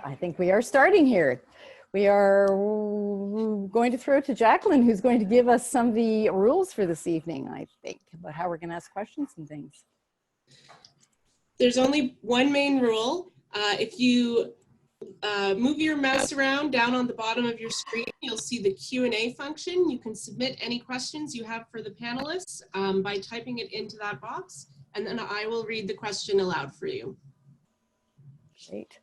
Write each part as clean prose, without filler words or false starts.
I think we are starting here. We are going to throw to Jacqueline, who's going to give us some of the rules for this evening, I think, about how we're going to ask questions and things. There's only one main rule. If you move your mouse around down on the bottom of your screen, you'll see the Q&A function. You can submit any questions you have for the panelists by typing it into that box, and then I will read the question aloud for you. Great.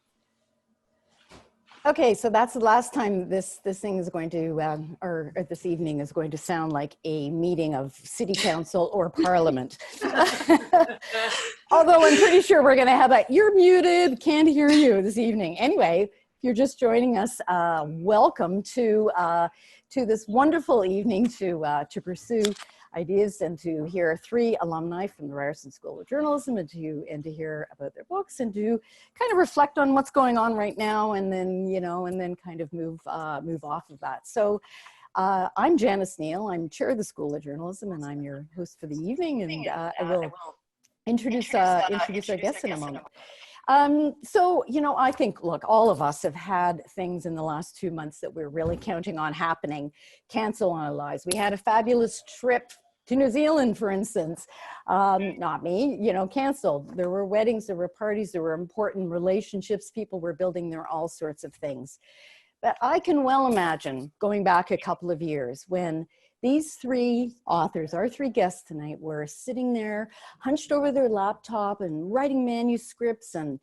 Okay, so that's the last time this thing is going to, or this evening is going to sound like a meeting of city council or parliament. Although I'm pretty sure we're going to have a, you're muted, can't hear you this evening. Anyway, if you're just joining us, welcome to this wonderful evening to pursue ideas and to hear three alumni from the Ryerson School of Journalism and to hear about their books and to kind of reflect on what's going on right now and then, you know, and then kind of move off of that. So I'm Janice Neal, I'm chair of the School of Journalism and I'm your host for the evening, and I will introduce our guests in a moment. So, you know, I think, look, all of us have had things in the last 2 months that we're really counting on happening, cancel on our lives. We had a fabulous trip to New Zealand, for instance, not me, you know, canceled. There were weddings, there were parties, there were important relationships, people were building their all sorts of things. But I can well imagine going back a couple of years when these three authors, our three guests tonight, were sitting there hunched over their laptop and writing manuscripts and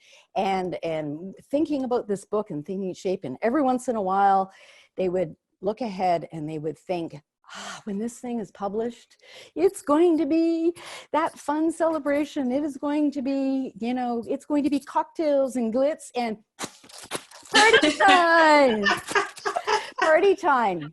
thinking about this book and thinking shape. And every once in a while, they would look ahead and they would think, when this thing is published, it's going to be that fun celebration. It is going to be, you know, it's going to be cocktails and glitz and party time. Party time.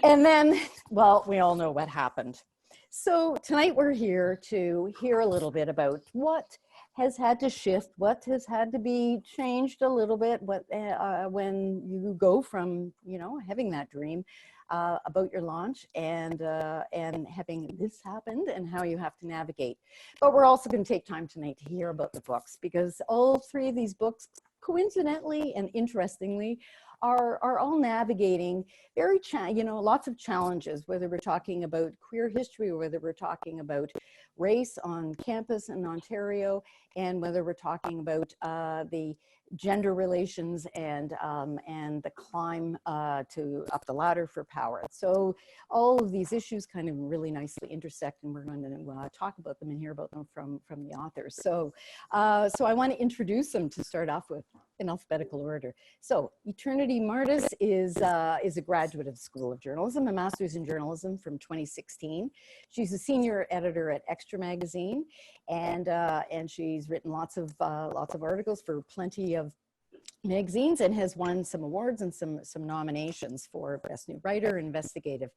And then, well, we all know what happened. So tonight we're here to hear a little bit about what has had to shift, what has had to be changed a little bit, what when you go from, you know, having that dream about your launch and having this happened and how you have to navigate. But we're also going to take time tonight to hear about the books, because all three of these books, coincidentally and interestingly, are all navigating very, you know, lots of challenges, whether we're talking about queer history or whether we're talking about race on campus in Ontario, and whether we're talking about the gender relations and the climb to up the ladder for power. So all of these issues kind of really nicely intersect, and we're going to talk about them and hear about them from the authors. So so I want to introduce them to start off with in alphabetical order. So Eternity Martis is a graduate of the School of Journalism, a master's in journalism from 2016. She's a senior editor at Extra magazine, and she's written lots of articles for plenty of magazines and has won some awards and some nominations for Best New Writer, Investigative.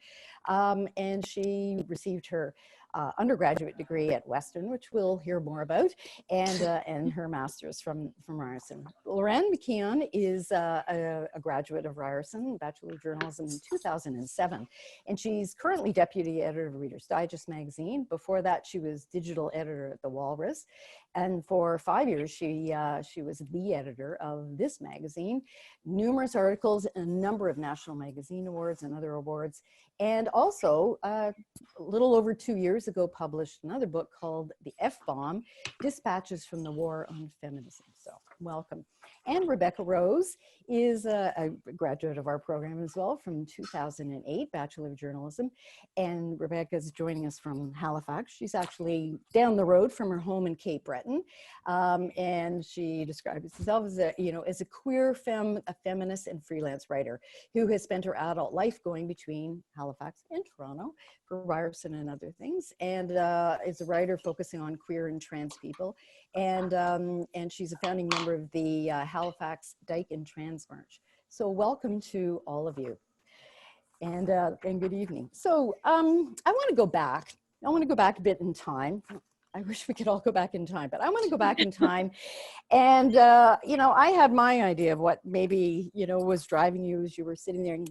And she received her undergraduate degree at Western, which we'll hear more about, and her master's from Ryerson. Lorraine Mccann is a graduate of Ryerson, Bachelor of Journalism in 2007, and she's currently deputy editor of Reader's Digest magazine. Before that, she was digital editor at The Walrus, and for 5 years, she was the editor of this magazine, numerous articles, a number of national magazine awards and other awards, and also a little over 2 years ago published another book called The F-Bomb, Dispatches from the War on Feminism. So welcome. And Rebecca Rose is a graduate of our program as well from 2008, Bachelor of Journalism. And Rebecca is joining us from Halifax. She's actually down the road from her home in Cape Breton. And she describes herself as a queer a feminist and freelance writer who has spent her adult life going between Halifax and Toronto for Ryerson and other things, and is a writer focusing on queer and trans people. And she's a founding member of the Halifax Dyke and Trans March. So welcome to all of you, and good evening. So I want to go back. I want to go back a bit in time. I wish we could all go back in time, but I want to go back in time. And, you know, I had my idea of what maybe, you know, was driving you as you were sitting there and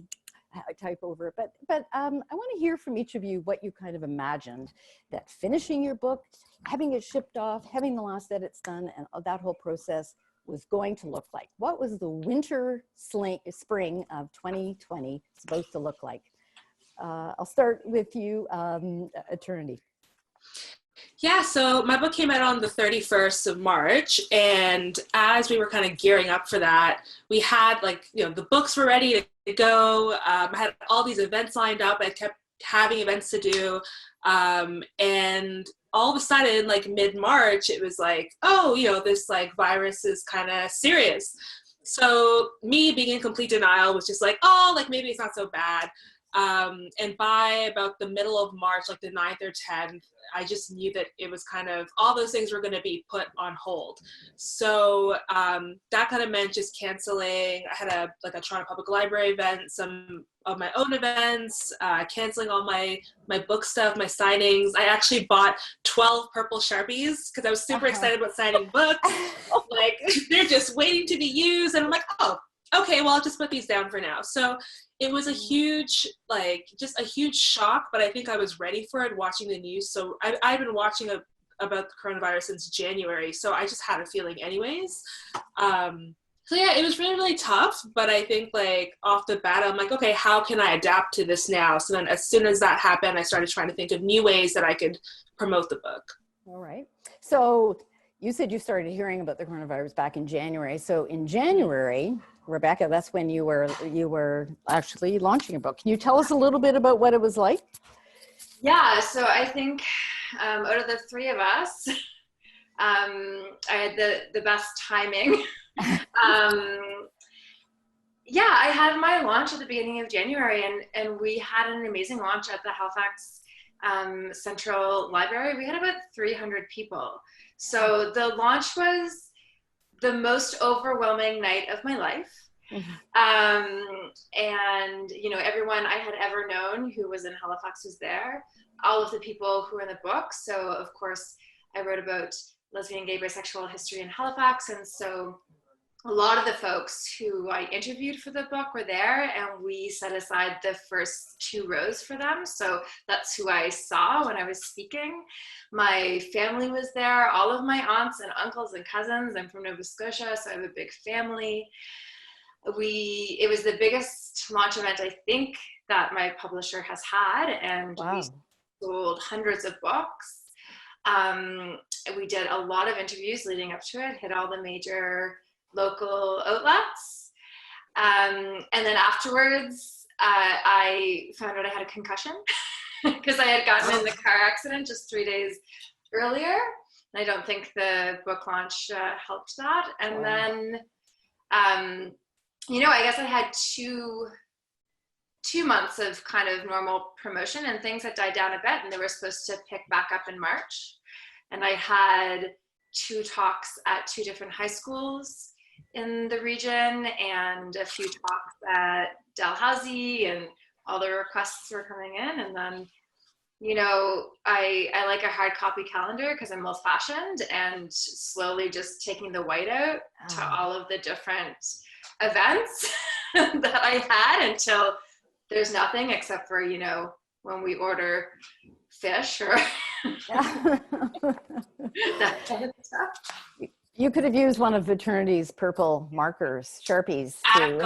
type over it. But I want to hear from each of you what you kind of imagined that finishing your book, having it shipped off, having the last edits done, and that whole process was going to look like? What was the winter spring of 2020 supposed to look like? I'll start with you, Eternity. Yeah, so my book came out on the 31st of March, and as we were kind of gearing up for that, we had the books were ready to go. I had all these events lined up. I kept having events to do, and all of a sudden, mid-March, it was this virus is kind of serious. So me being in complete denial was just maybe it's not so bad. And by about the middle of March, the 9th or 10th, I just knew that it was kind of, all those things were going to be put on hold. So that kind of meant just canceling. I had a Toronto Public Library event, some of my own events, canceling all my book stuff, my signings. I actually bought 12 purple Sharpies because I was super excited about signing books. They're just waiting to be used. And I'm like, oh, okay, well, I'll just put these down for now. So it was a huge, just a huge shock, but I think I was ready for it watching the news. So I've been watching about the coronavirus since January, so I just had a feeling anyways. So yeah, it was really, really tough, but I think off the bat, I'm like, okay, how can I adapt to this now? So then as soon as that happened, I started trying to think of new ways that I could promote the book. All right. So you said you started hearing about the coronavirus back in January. So in January, Rebecca, that's when you were actually launching a book. Can you tell us a little bit about what it was like? Yeah, so I think out of the three of us, I had the best timing. Yeah, I had my launch at the beginning of January, and we had an amazing launch at the Halifax Central Library. We had about 300 people. So the launch was the most overwhelming night of my life. And, everyone I had ever known who was in Halifax was there. All of the people who were in the book. So, of course, I wrote about lesbian, gay, bisexual history in Halifax. And so a lot of the folks who I interviewed for the book were there, and we set aside the first 2 rows for them. So that's who I saw when I was speaking. My family was there, all of my aunts and uncles and cousins. I'm from Nova Scotia, so I have a big family. It was the biggest launch event I think that my publisher has had, and wow. We sold hundreds of books. We did a lot of interviews leading up to it, hit all the major local outlets. And then afterwards, I found out I had a concussion because I had gotten in the car accident just 3 days earlier. And I don't think the book launch helped that. And then, I guess I had two months of kind of normal promotion, and things had died down a bit, and they were supposed to pick back up in March. And I had 2 talks at 2 different high schools in the region, and a few talks at Dalhousie, and all the requests were coming in. And then, I like a hard copy calendar because I'm old fashioned, and slowly just taking the white out to all of the different events that I had until there's nothing except for, when we order fish or that kind of stuff. You could have used one of Eternity's purple markers, Sharpies, to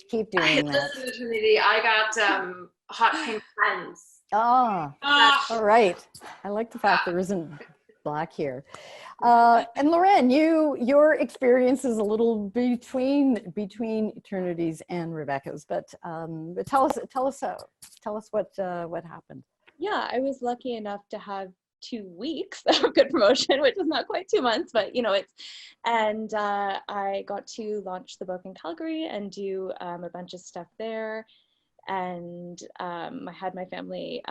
keep doing that. Listen, Eternity, I got hot pink pens. Oh, all right. I like the fact there isn't black here. And Lorraine, your experience is a little between Eternity's and Rebecca's, but tell us what happened. Yeah, I was lucky enough to have 2 weeks of good promotion, which is not quite 2 months, but I got to launch the book in Calgary and do a bunch of stuff there. And I had my family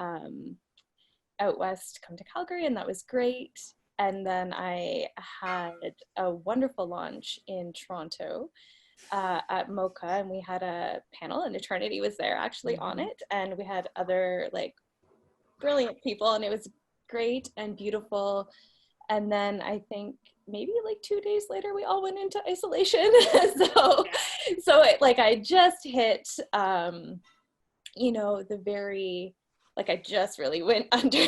out west come to Calgary, and that was great. And then I had a wonderful launch in Toronto at MoCA, and we had a panel, and Eternity was there actually on it, and we had other brilliant people, and it was great and beautiful. And then I think maybe 2 days later we all went into isolation. so I just hit the very I just really went under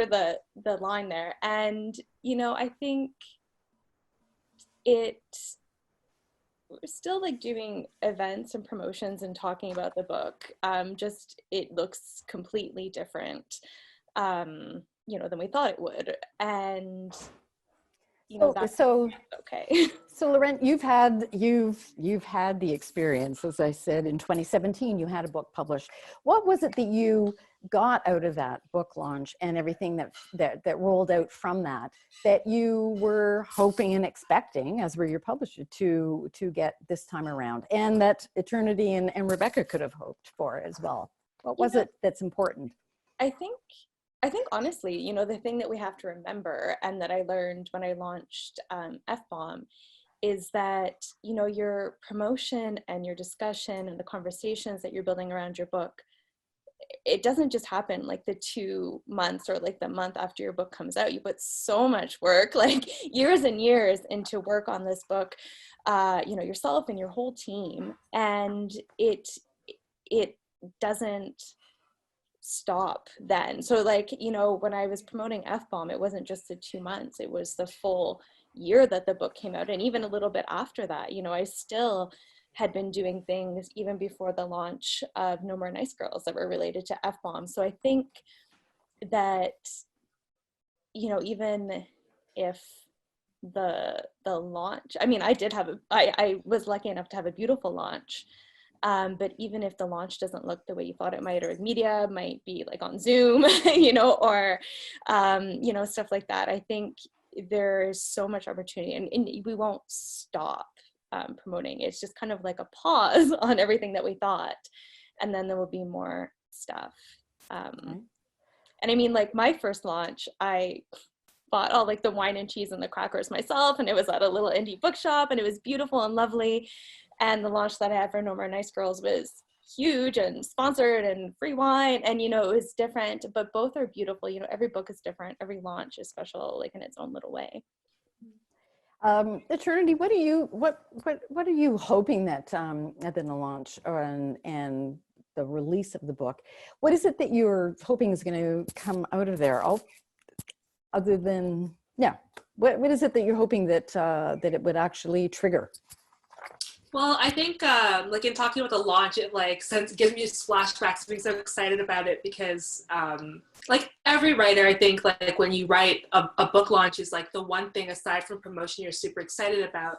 the line there. And I think we're still like doing events and promotions and talking about the book. Just it looks completely different, you know, than we thought it would. And you know, that's okay. So Lorraine, you've had the experience, as I said, in 2017, you had a book published. What was it that you got out of that book launch and everything that rolled out from that you were hoping and expecting, as were your publisher, to get this time around, and that Eternity and Rebecca could have hoped for as well? What was it that's important? I think honestly, you know, the thing that we have to remember, and that I learned when I launched F-Bomb, is that, you know, your promotion and your discussion and the conversations that you're building around your book, it doesn't just happen like the 2 months or like the month after your book comes out. You put so much work, like years and years, into work on this book, you know, yourself and your whole team, and it doesn't stop then. So like, you know, when I was promoting F-Bomb, it wasn't just the 2 months, it was the full year that the book came out. And even a little bit after that, you know, I still had been doing things even before the launch of No More Nice Girls that were related to F-Bomb. So I think that, you know, even if the launch, I mean, I was lucky enough to have a beautiful launch. But even if the launch doesn't look the way you thought it might, or media might be like on Zoom, you know, or, you know, stuff like that, I think there's so much opportunity, and we won't stop promoting. It's just kind of like a pause on everything that we thought, and then there will be more stuff. And I mean, like my first launch, I bought all like the wine and cheese and the crackers myself, and it was at a little indie bookshop, and it was beautiful and lovely. And the launch that I had for No More Nice Girls was huge and sponsored and free wine, and you know, it was different, but both are beautiful. You know, every book is different, every launch is special, like in its own little way. Eternity, what are you hoping that in the launch and the release of the book, what is it that you're hoping is going to come out of there? Other than, yeah, what is it that you're hoping that it would actually trigger? Well, I think like in talking about the launch, it like gives me flashbacks of being so excited about it, because like every writer, I think like when you write a book launch is like the one thing aside from promotion you're super excited about.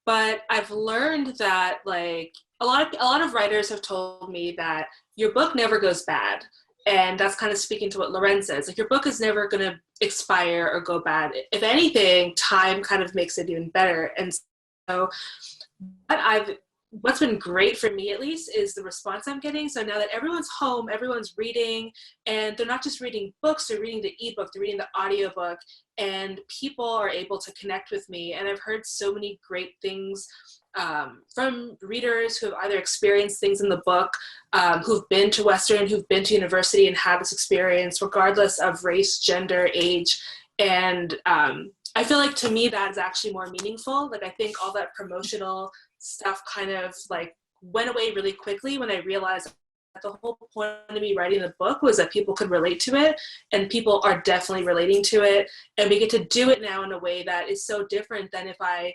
But I've learned that like a lot of writers have told me that your book never goes bad. And that's kind of speaking to what Lorraine says. Like your book is never going to expire or go bad. If anything, time kind of makes it even better. And so what's been great for me, at least, is the response I'm getting. So now that everyone's home, everyone's reading, and they're not just reading books, they're reading the ebook, they're reading the audiobook, and people are able to connect with me. And I've heard so many great things from readers who have either experienced things in the book, who've been to Western, who've been to university and had this experience, regardless of race, gender, age. And I feel like to me that is actually more meaningful. Like I think all that promotional stuff kind of like went away really quickly when I realized that the whole point of me writing the book was that people could relate to it, and people are definitely relating to it. And we get to do it now in a way that is so different than if I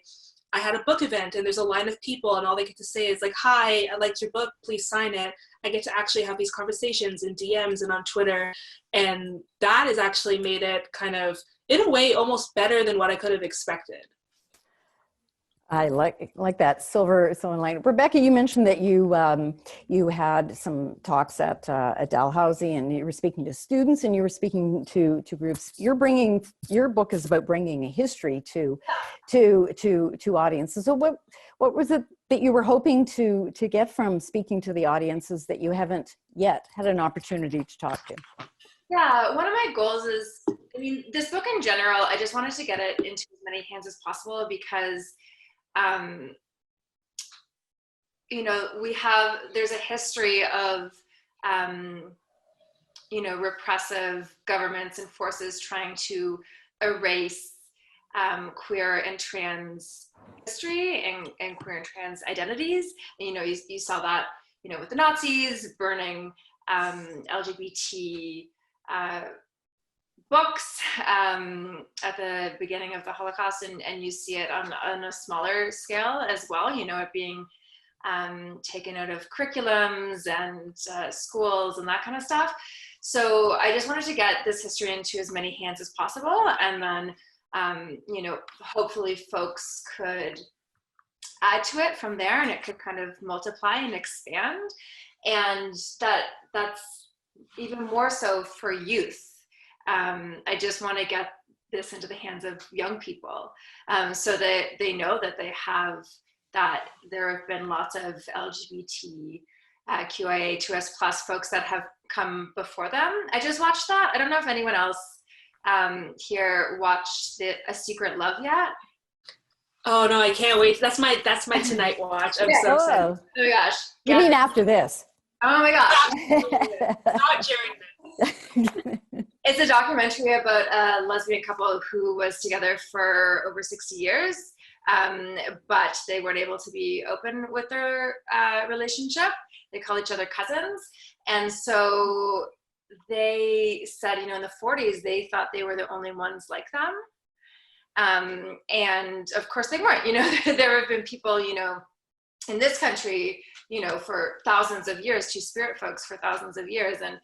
had a book event and there's a line of people and all they get to say is like, hi, I liked your book, please sign it. I get to actually have these conversations in DMs and on Twitter. And that has actually made it kind of, in a way, almost better than what I could have expected. I like that silver line. Rebecca, you mentioned that you had some talks at Dalhousie, and you were speaking to students, and you were speaking to groups. Your book is about bringing a history to audiences. So what was it that you were hoping to get from speaking to the audiences that you haven't yet had an opportunity to talk to? Yeah, one of my goals is, I mean, this book in general, I just wanted to get it into as many hands as possible because you know, there's a history of, you know, repressive governments and forces trying to erase queer and trans history and queer and trans identities. And, you know, you saw that, you know, with the Nazis burning LGBT books at the beginning of the Holocaust, and you see it on a smaller scale as well, you know, it being taken out of curriculums and schools and that kind of stuff. So I just wanted to get this history into as many hands as possible, and then you know, hopefully folks could add to it from there, and it could kind of multiply and expand. And that's even more so for youth. I just want to get this into the hands of young people, so that they know that they have, that there have been lots of LGBT QIA2S+ folks that have come before them. I just watched that. I don't know if anyone else here watched A Secret Love yet. Oh no, I can't wait. That's my tonight watch. I'm so excited. Oh my gosh. You mean after this? Oh my gosh. Not during this. It's a documentary about a lesbian couple who was together for over 60 years, but they weren't able to be open with their relationship. They call each other cousins. And so they said, you know, in the 40s, they thought they were the only ones like them. And of course they weren't. You know, there have been people, you know, in this country, you know, for thousands of years, two-spirit folks for thousands of years. And,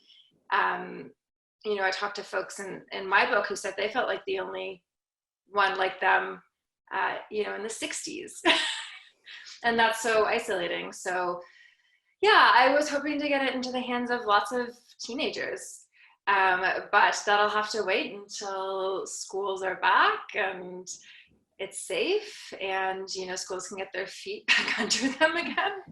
you know, I talked to folks in my book who said they felt like the only one like them, you know, in the 60s. And that's so isolating. So yeah, I was hoping to get it into the hands of lots of teenagers. But that'll have to wait until schools are back and it's safe, and, you know, schools can get their feet back under them again.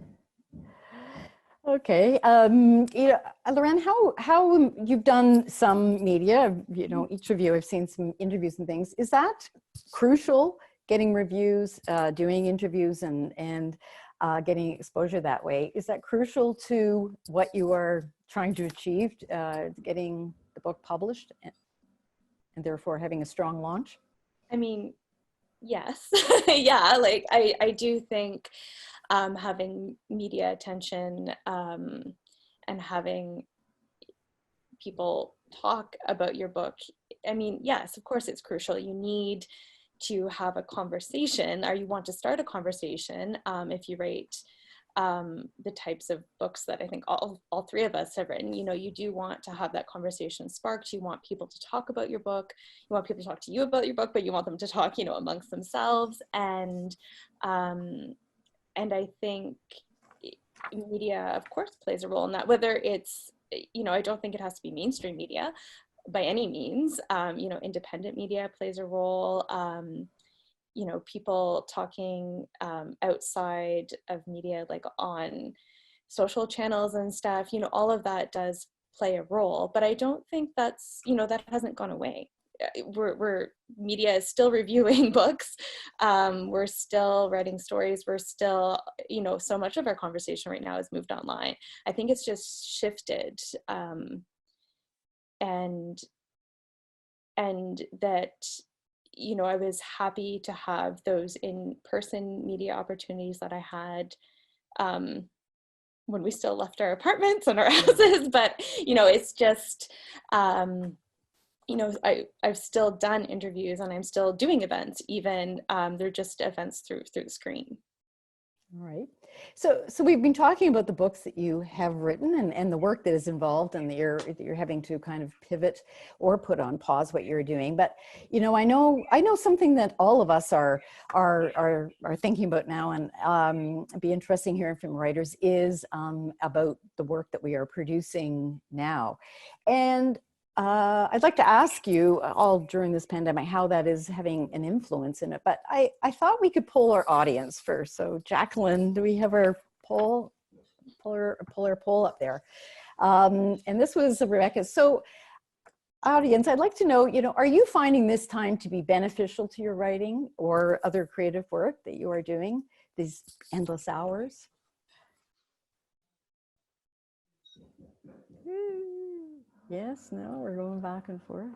Okay. You know, Lorraine, how you've done some media, you know, each of you have seen some interviews and things. Is that crucial, getting reviews, doing interviews and getting exposure that way? Is that crucial to what you are trying to achieve, getting the book published and therefore having a strong launch? I mean, yes. Yeah, like I do think having media attention and having people talk about your book, I mean, yes, of course it's crucial. You need to have a conversation, or you want to start a conversation if you write the types of books that I think all three of us have written. You know, you do want to have that conversation sparked. You want people to talk about your book. You want people to talk to you about your book, but you want them to talk, you know, amongst themselves. And I think media, of course, plays a role in that, whether it's, you know, I don't think it has to be mainstream media by any means. You know, independent media plays a role. You know, people talking outside of media, like on social channels and stuff, you know, all of that does play a role, but I don't think that's, you know, that hasn't gone away. We're media is still reviewing books. We're still writing stories. We're still, you know, so much of our conversation right now has moved online. I think it's just shifted. And that, you know, I was happy to have those in-person media opportunities that I had when we still left our apartments and our houses. But, you know, it's just, you know, I've still done interviews and I'm still doing events, even they're just events through the screen. All right. So we've been talking about the books that you have written and the work that is involved, and that you're having to kind of pivot or put on pause what you're doing. But, you know, I know something that all of us are thinking about now, and it'd be interesting hearing from writers, is about the work that we are producing now. And I'd like to ask you all during this pandemic how that is having an influence in it. But I thought we could poll our audience first. So Jacqueline, do we have our poll up there? And this was Rebecca. So audience, I'd like to know, you know, are you finding this time to be beneficial to your writing or other creative work that you are doing, these endless hours? Yes, no, we're going back and forth.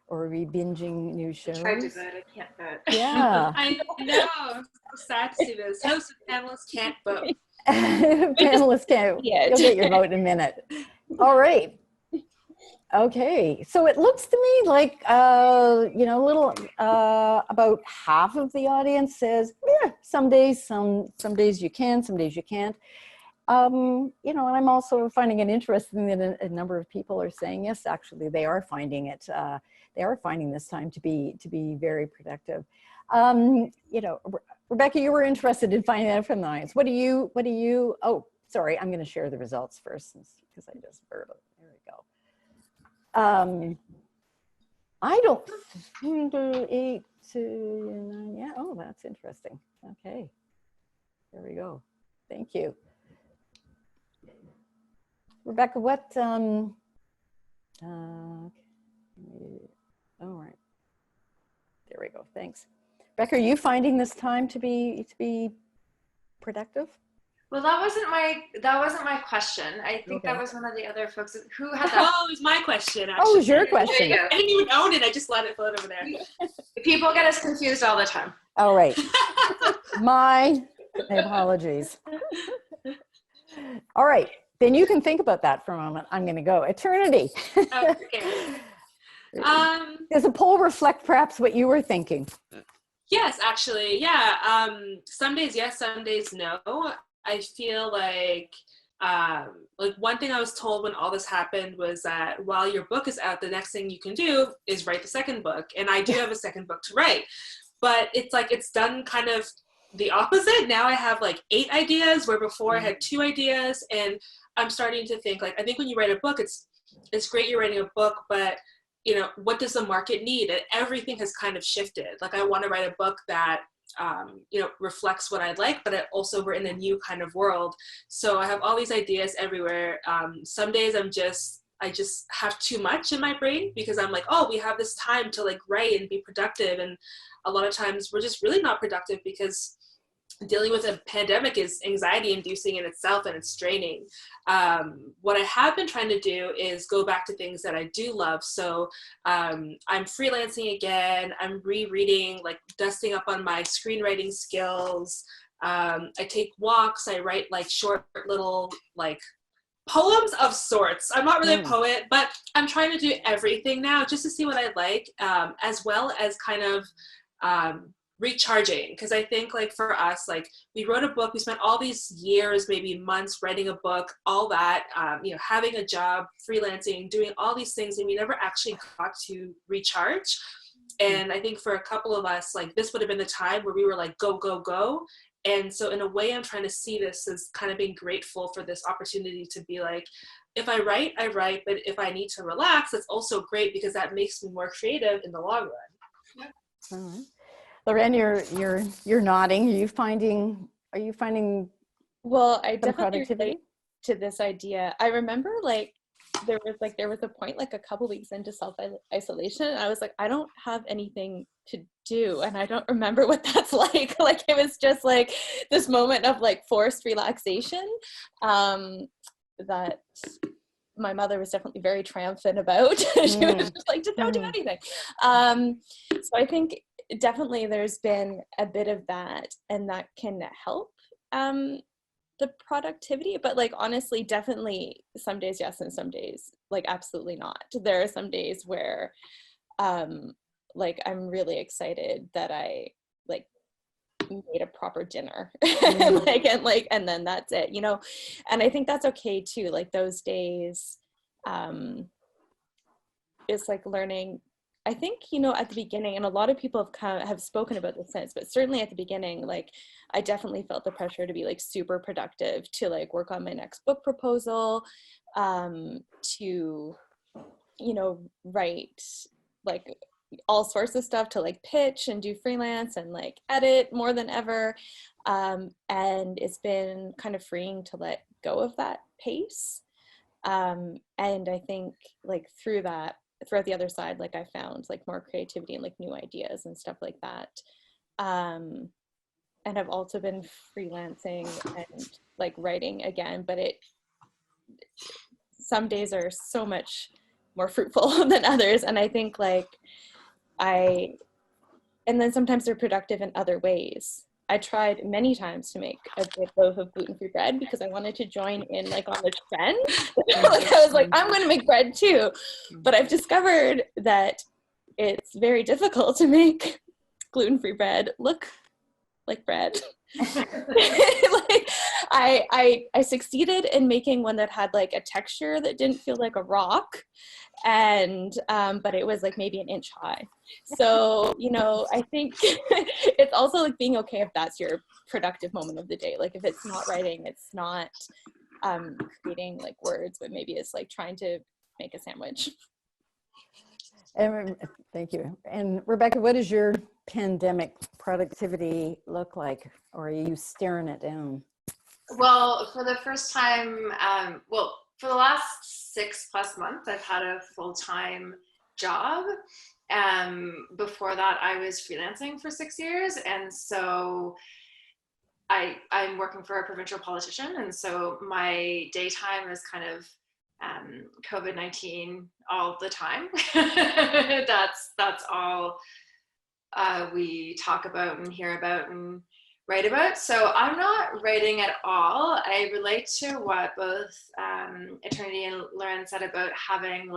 Or are we binging new shows? I tried to vote, I can't vote. Yeah. I know, I'm so sad to see this. Hosts and panelists can't vote. Panelists can't. You'll get your vote in a minute. All right. Okay, so it looks to me like, you know, a little, about half of the audience says, yeah, some days you can, some days you can't. You know, and I'm also finding it interesting that a number of people are saying, yes, actually, they are finding it, they are finding this time to be very productive. You know, Rebecca, you were interested in finding out from the audience. What do you, oh, sorry, I'm going to share the results first because I just heard it. There we go. I don't think 8 to 9. Yeah. Oh, that's interesting. Okay. There we go. Thank you. Rebecca, what, all right. There we go. Thanks. Rebecca, are you finding this time to be productive? Well, that wasn't my question. I think that was one of the other folks who had that. Oh, it was my question, actually. Oh, it was your question. There you go. I didn't even own it. I just let it float over there. People get us confused all the time. All right. My apologies. All right. Then you can think about that for a moment. I'm going to go. Eternity. Okay. Does a poll reflect perhaps what you were thinking? Yes, actually. Yeah. Some days yes, some days no. I feel like one thing I was told when all this happened was that while your book is out, the next thing you can do is write the second book. And I do have a second book to write, but it's like, it's done kind of the opposite. Now I have like 8 ideas where before I had 2 ideas, and I'm starting to think like, I think when you write a book, it's great you're writing a book, but you know, what does the market need? And everything has kind of shifted. Like I want to write a book that you know, reflects what I like, but also we're in a new kind of world. So I have all these ideas everywhere. Some days I just have too much in my brain because I'm like, oh, we have this time to like write and be productive. And a lot of times we're just really not productive because dealing with a pandemic is anxiety inducing in itself and it's draining. What I have been trying to do is go back to things that I do love. So I'm freelancing again. I'm rereading, like dusting up on my screenwriting skills. I take walks. I write like short little like poems of sorts. I'm not really a poet, but I'm trying to do everything now just to see what I like, as well as kind of recharging, because I think like for us, like we wrote a book, we spent all these years, maybe months writing a book, all that, you know, having a job, freelancing, doing all these things, and we never actually got to recharge. And I think for a couple of us, like this would have been the time where we were like, go, go, go. And so in a way, I'm trying to see this as kind of being grateful for this opportunity to be like, if I write, I write, but if I need to relax, that's also great because that makes me more creative in the long run. Yeah. All right. Lorraine, you're nodding. Are you finding Well, I definitely productivity relate to this idea. I remember like there was a point like a couple weeks into self-isolation, and I was like, I don't have anything to do, and I don't remember what that's like. Like it was just like this moment of like forced relaxation that my mother was definitely very triumphant about. She was just like, just don't do anything. So I think definitely there's been a bit of that, and that can help the productivity, but like honestly, definitely some days yes and some days like absolutely not. There are some days where like I'm really excited that I like made a proper dinner and then that's it, you know. And I think that's okay too. Like those days it's like learning. I think, you know, at the beginning, and a lot of people have spoken about this since, but certainly at the beginning, like I definitely felt the pressure to be like super productive, to like work on my next book proposal, to, you know, write like all sorts of stuff, to like pitch and do freelance and like edit more than ever. And it's been kind of freeing to let go of that pace. And I think like throughout the other side, like I found like more creativity and like new ideas and stuff like that. And I've also been freelancing and like writing again, but some days are so much more fruitful than others. And I think like and then sometimes they're productive in other ways. I tried many times to make a good loaf of gluten-free bread because I wanted to join in like on the trend. Like I was like, I'm going to make bread too. But I've discovered that it's very difficult to make gluten-free bread look like bread. Like I succeeded in making one that had like a texture that didn't feel like a rock, and but it was like maybe an inch high. So, you know, I think it's also like being okay if that's your productive moment of the day. Like if it's not writing, it's not creating like words, but maybe it's like trying to make a sandwich. And thank you. And Rebecca, what does your pandemic productivity look like? Or are you staring it down? Well, for the first time, for the last 6+ months, I've had a full-time job. Before that, I was freelancing for 6 years. And so I'm working for a provincial politician. And so my daytime is kind of COVID-19 all the time. That's all we talk about and hear about and write about. So I'm not writing at all. I relate to what both Eternity and Lorraine said about having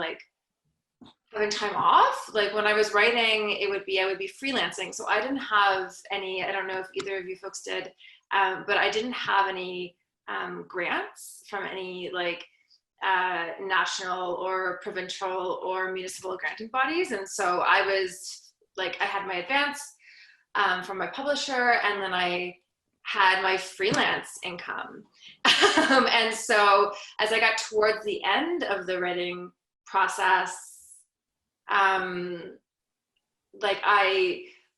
time off. Like when I was writing, I would be freelancing. So I didn't have any, I don't know if either of you folks did, but I didn't have any grants from any national or provincial or municipal granting bodies. And so I had my advance from my publisher, and then I had my freelance income. And so as I got towards the end of the writing process, I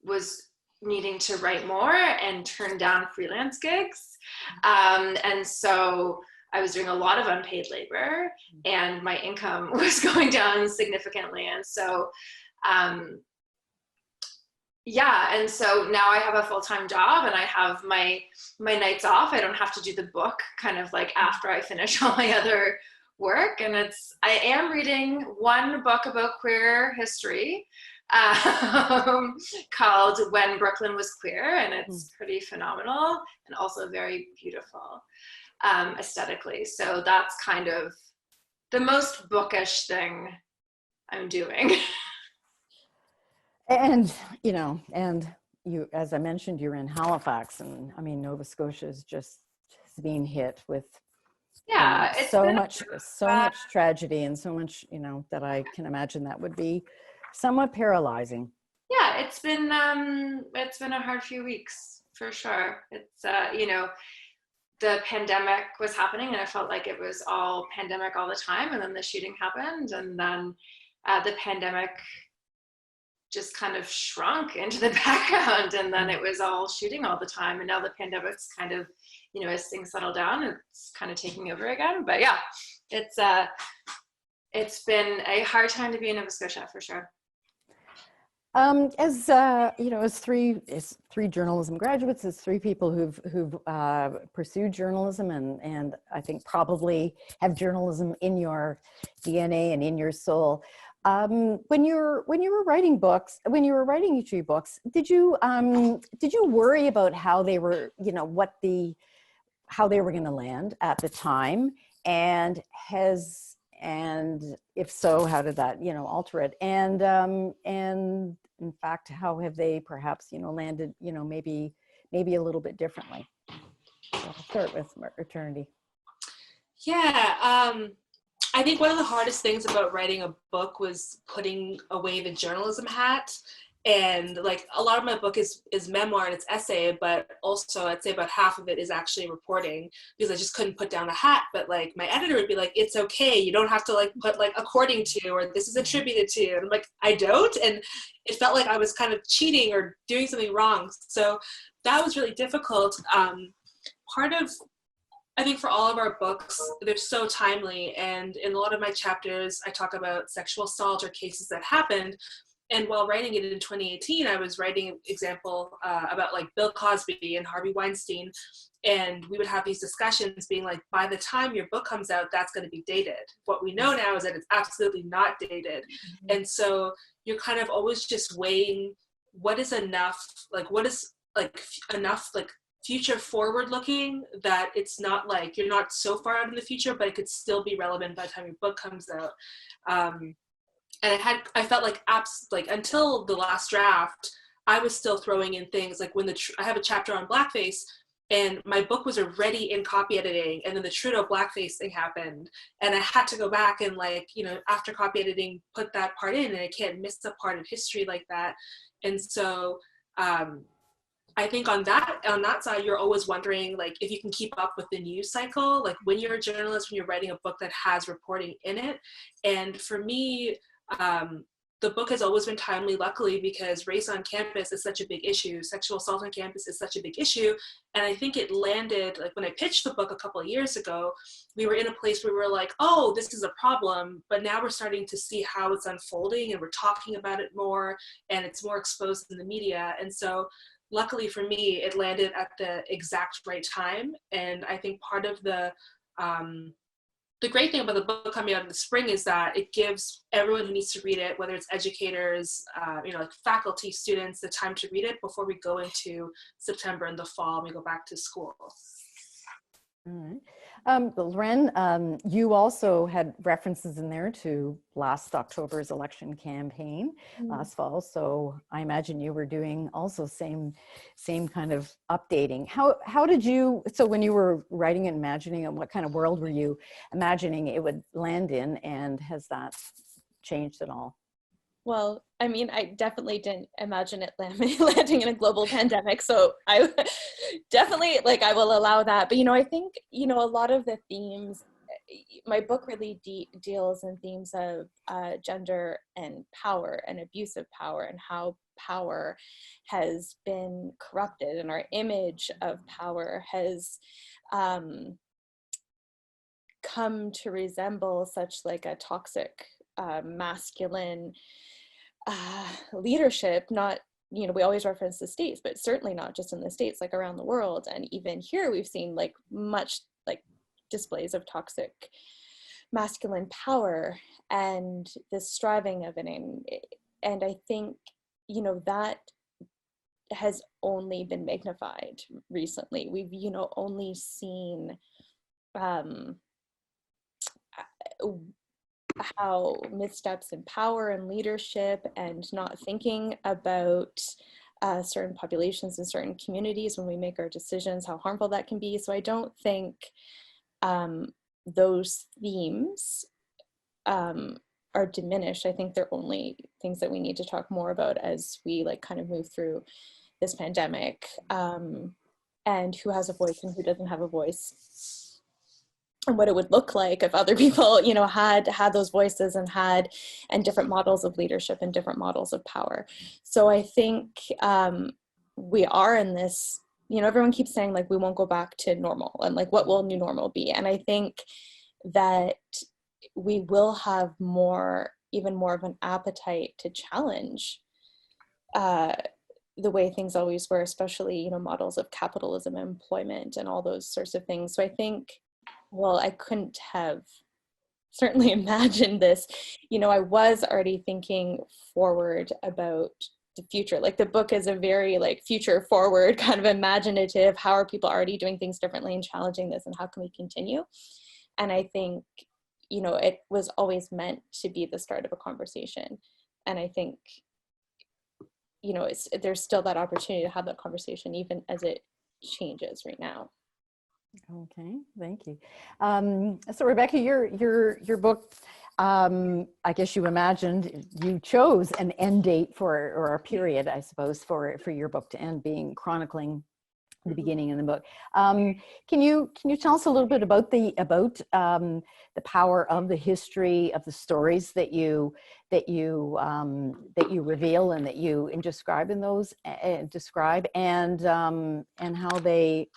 was needing to write more and turn down freelance gigs. And so I was doing a lot of unpaid labor, and my income was going down significantly. And so, and so now I have a full-time job, and I have my nights off. I don't have to do the book kind of like after I finish all my other work. And I am reading one book about queer history called When Brooklyn Was Queer, and it's pretty phenomenal and also very beautiful aesthetically. So that's kind of the most bookish thing I'm doing. And, you know, and you, as I mentioned, you're in Halifax, and I mean, Nova Scotia is just being hit with It's so much tragedy and so much, you know, that I can imagine that would be somewhat paralyzing. Yeah, it's been a hard few weeks for sure. It's the pandemic was happening, and I felt like it was all pandemic all the time, and then the shooting happened, and then the pandemic just kind of shrunk into the background, and then it was all shooting all the time, and now the pandemic's kind of, you know, as things settle down, it's kind of taking over again. But yeah, it's been a hard time to be in Nova Scotia for sure. As you know, as three journalism graduates, as three people who've pursued journalism, and I think probably have journalism in your DNA and in your soul. When you were writing each of your books, did you worry about how they were, you know, how they were going to land at the time, and if so, how did that, you know, alter it? And in fact, how have they perhaps, you know, landed, you know, maybe a little bit differently? So I'll start with Eternity. Yeah, I think one of the hardest things about writing a book was putting away the journalism hat. And like a lot of my book is memoir and it's essay, but also I'd say about half of it is actually reporting, because I just couldn't put down a hat. But like my editor would be like, it's okay, you don't have to like put like according to, or this is attributed to. And I'm like, I don't. And it felt like I was kind of cheating or doing something wrong. So that was really difficult. Part of, I think for all of our books, they're so timely. And in a lot of my chapters, I talk about sexual assault or cases that happened. And while writing it in 2018, I was writing an example about like Bill Cosby and Harvey Weinstein. And we would have these discussions being like, by the time your book comes out, that's going to be dated. What we know now is that it's absolutely not dated. Mm-hmm. And so you're kind of always just weighing what is enough, like what is like enough like future forward looking that it's not like you're not so far out in the future, but it could still be relevant by the time your book comes out. And I felt like until the last draft, I was still throwing in things like when I have a chapter on blackface, and my book was already in copy editing, and then the Trudeau blackface thing happened, and I had to go back and like, you know, after copy editing, put that part in, and I can't miss a part of history like that. And so I think on that side, you're always wondering like if you can keep up with the news cycle, like when you're a journalist, when you're writing a book that has reporting in it. And for me, the book has always been timely, luckily, because race on campus is such a big issue. Sexual assault on campus is such a big issue. And I think it landed, like when I pitched the book a couple of years ago, we were in a place where we were like, oh, this is a problem. But now we're starting to see how it's unfolding, and we're talking about it more, and it's more exposed in the media. And so luckily for me, it landed at the exact right time. And I think part of the great thing about the book coming out in the spring is that it gives everyone who needs to read it, whether it's educators, you know, like faculty, students, the time to read it before we go into September and the fall and we go back to school. All right. Lorraine, you also had references in there to last October's election campaign last fall. So I imagine you were doing also same kind of updating. How did you, so when you were writing and imagining it, what kind of world were you imagining it would land in, and has that changed at all? Well, I mean, I definitely didn't imagine it landing in a global pandemic. So I definitely, like, I will allow that. But, you know, I think, you know, a lot of the themes, my book really deals in themes of gender and power and abuse of power, and how power has been corrupted, and our image of power has come to resemble such like a toxic masculine leadership. Not, you know, we always reference the States, but certainly not just in the States, like around the world. And even here we've seen like much like displays of toxic masculine power and this striving of it. And I think, you know, that has only been magnified recently. We've, you know, only seen how missteps in power and leadership and not thinking about certain populations and certain communities when we make our decisions, how harmful that can be. So I don't think those themes are diminished. I think they're only things that we need to talk more about as we like kind of move through this pandemic, and who has a voice and who doesn't have a voice. And what it would look like if other people, you know, had those voices and different models of leadership and different models of power. So I think we are in this, you know, everyone keeps saying like, we won't go back to normal, and like, what will new normal be? And I think that we will have even more of an appetite to challenge the way things always were, especially, you know, models of capitalism, employment, and all those sorts of things. So I think, well, I couldn't have certainly imagined this. You know, I was already thinking forward about the future. Like the book is a very like future forward kind of imaginative. How are people already doing things differently and challenging this, and how can we continue? And I think, you know, it was always meant to be the start of a conversation. And I think, you know, there's still that opportunity to have that conversation even as it changes right now. Okay, thank you. So Rebecca, your book, I guess you chose an end date or a period, I suppose, for your book to end, being chronicling the beginning of the book. Can you tell us a little bit about the power of the history of the stories that you reveal and that you describe in those and how they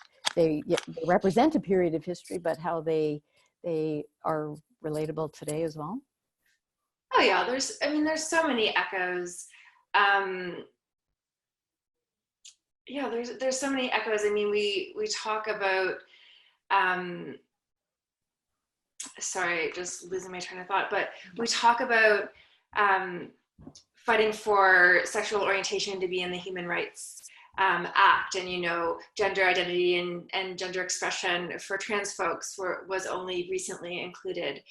represent a period of history, but how they are relatable today as well? Oh yeah, there's so many echoes. Yeah, there's so many echoes. I mean, we talk about, sorry, just losing my train of thought, but we talk about fighting for sexual orientation to be in the human rights Act, and gender identity and gender expression for trans folks was only recently included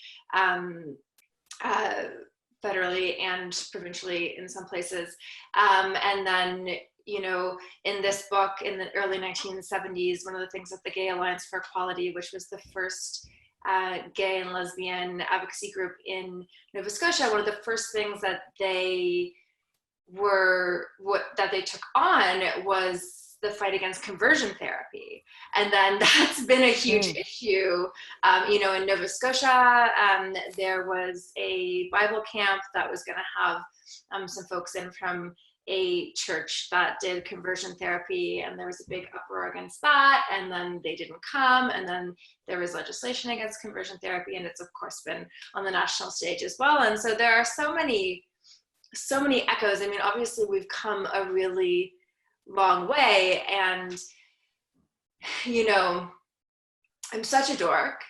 federally and provincially in some places. And then, in this book in the early 1970s, one of the things that the Gay Alliance for Equality, which was the first gay and lesbian advocacy group in Nova Scotia, one of the first things that they took on was the fight against conversion therapy. And then that's been a huge issue. In Nova Scotia, there was a Bible camp that was going to have some folks in from a church that did conversion therapy, and there was a big uproar against that, and then they didn't come, and then there was legislation against conversion therapy, and it's of course been on the national stage as well. And so there are so many echoes. I mean, obviously we've come a really long way, and I'm such a dork,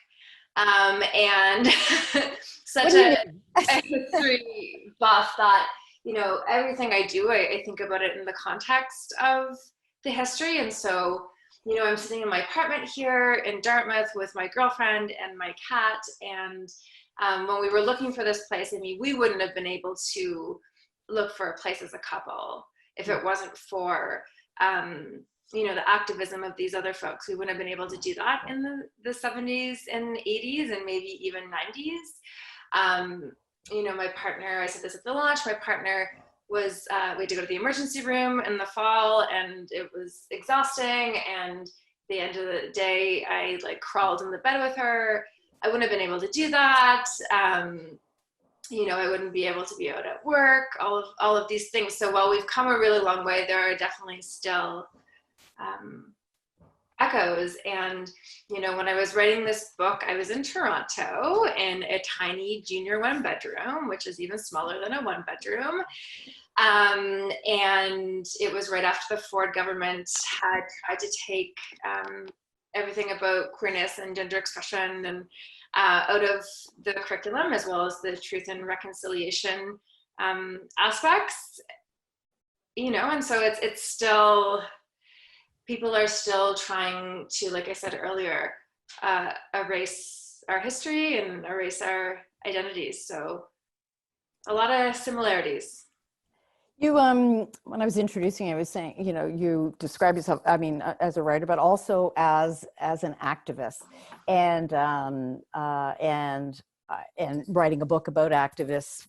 and such a history buff that everything I do, I think about it in the context of the history. And so I'm sitting in my apartment here in Dartmouth with my girlfriend and my cat, and when we were looking for this place, I mean, we wouldn't have been able to look for a place as a couple if it wasn't for the activism of these other folks. We wouldn't have been able to do that in the 70s and 80s and maybe even 90s. My partner, I said this at the launch, my partner was, we had to go to the emergency room in the fall, and it was exhausting, and at the end of the day, I crawled in the bed with her. I wouldn't have been able to do that. I wouldn't be able to be out at work, all of these things. So while we've come a really long way, there are definitely still echoes. And, when I was writing this book, I was in Toronto in a tiny junior 1-bedroom, which is even smaller than a 1-bedroom. And it was right after the Ford government had tried to take everything about queerness and gender expression and out of the curriculum, as well as the truth and reconciliation aspects, and so it's still, people are still trying to, like I said earlier, erase our history and erase our identities. So a lot of similarities. You, when I was introducing you, I was saying, you describe yourself, I mean, as a writer, but also as an activist, and writing a book about activists.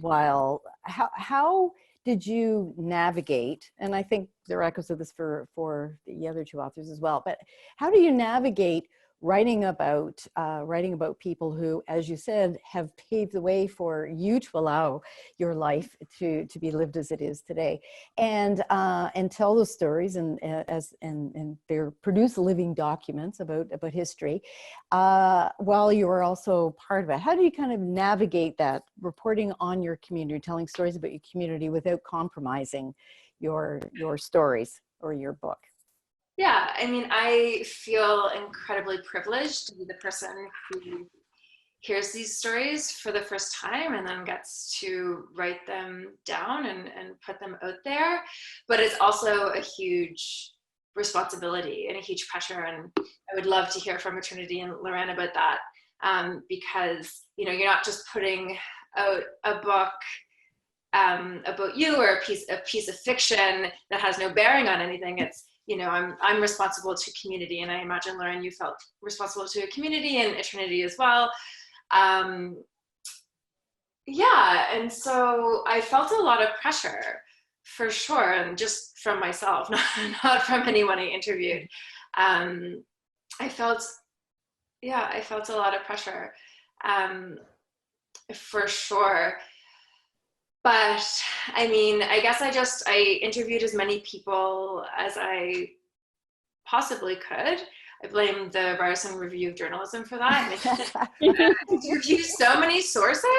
While, how did you navigate? And I think there are echoes of this for the other two authors as well. But how do you navigate writing about people who, as you said, have paved the way for you to allow your life to be lived as it is today, and tell those stories, and they're produce living documents about history, while you are also part of it? How do you kind of navigate that, reporting on your community, telling stories about your community without compromising your stories or your book? Yeah, I mean, I feel incredibly privileged to be the person who hears these stories for the first time and then gets to write them down and put them out there. But it's also a huge responsibility and a huge pressure. And I would love to hear from Maternity and Lorraine about that, because, you're not just putting out a book about you or a piece of fiction that has no bearing on anything. It's, I'm responsible to community, and I imagine, Lauren, you felt responsible to a community and eternity as well. Yeah, and so I felt a lot of pressure, for sure, and just from myself, not from anyone I interviewed. I felt a lot of pressure, for sure. But I mean, I guess I interviewed as many people as I possibly could. I blame the Ryerson Review of Journalism for that. I interviewed so many sources.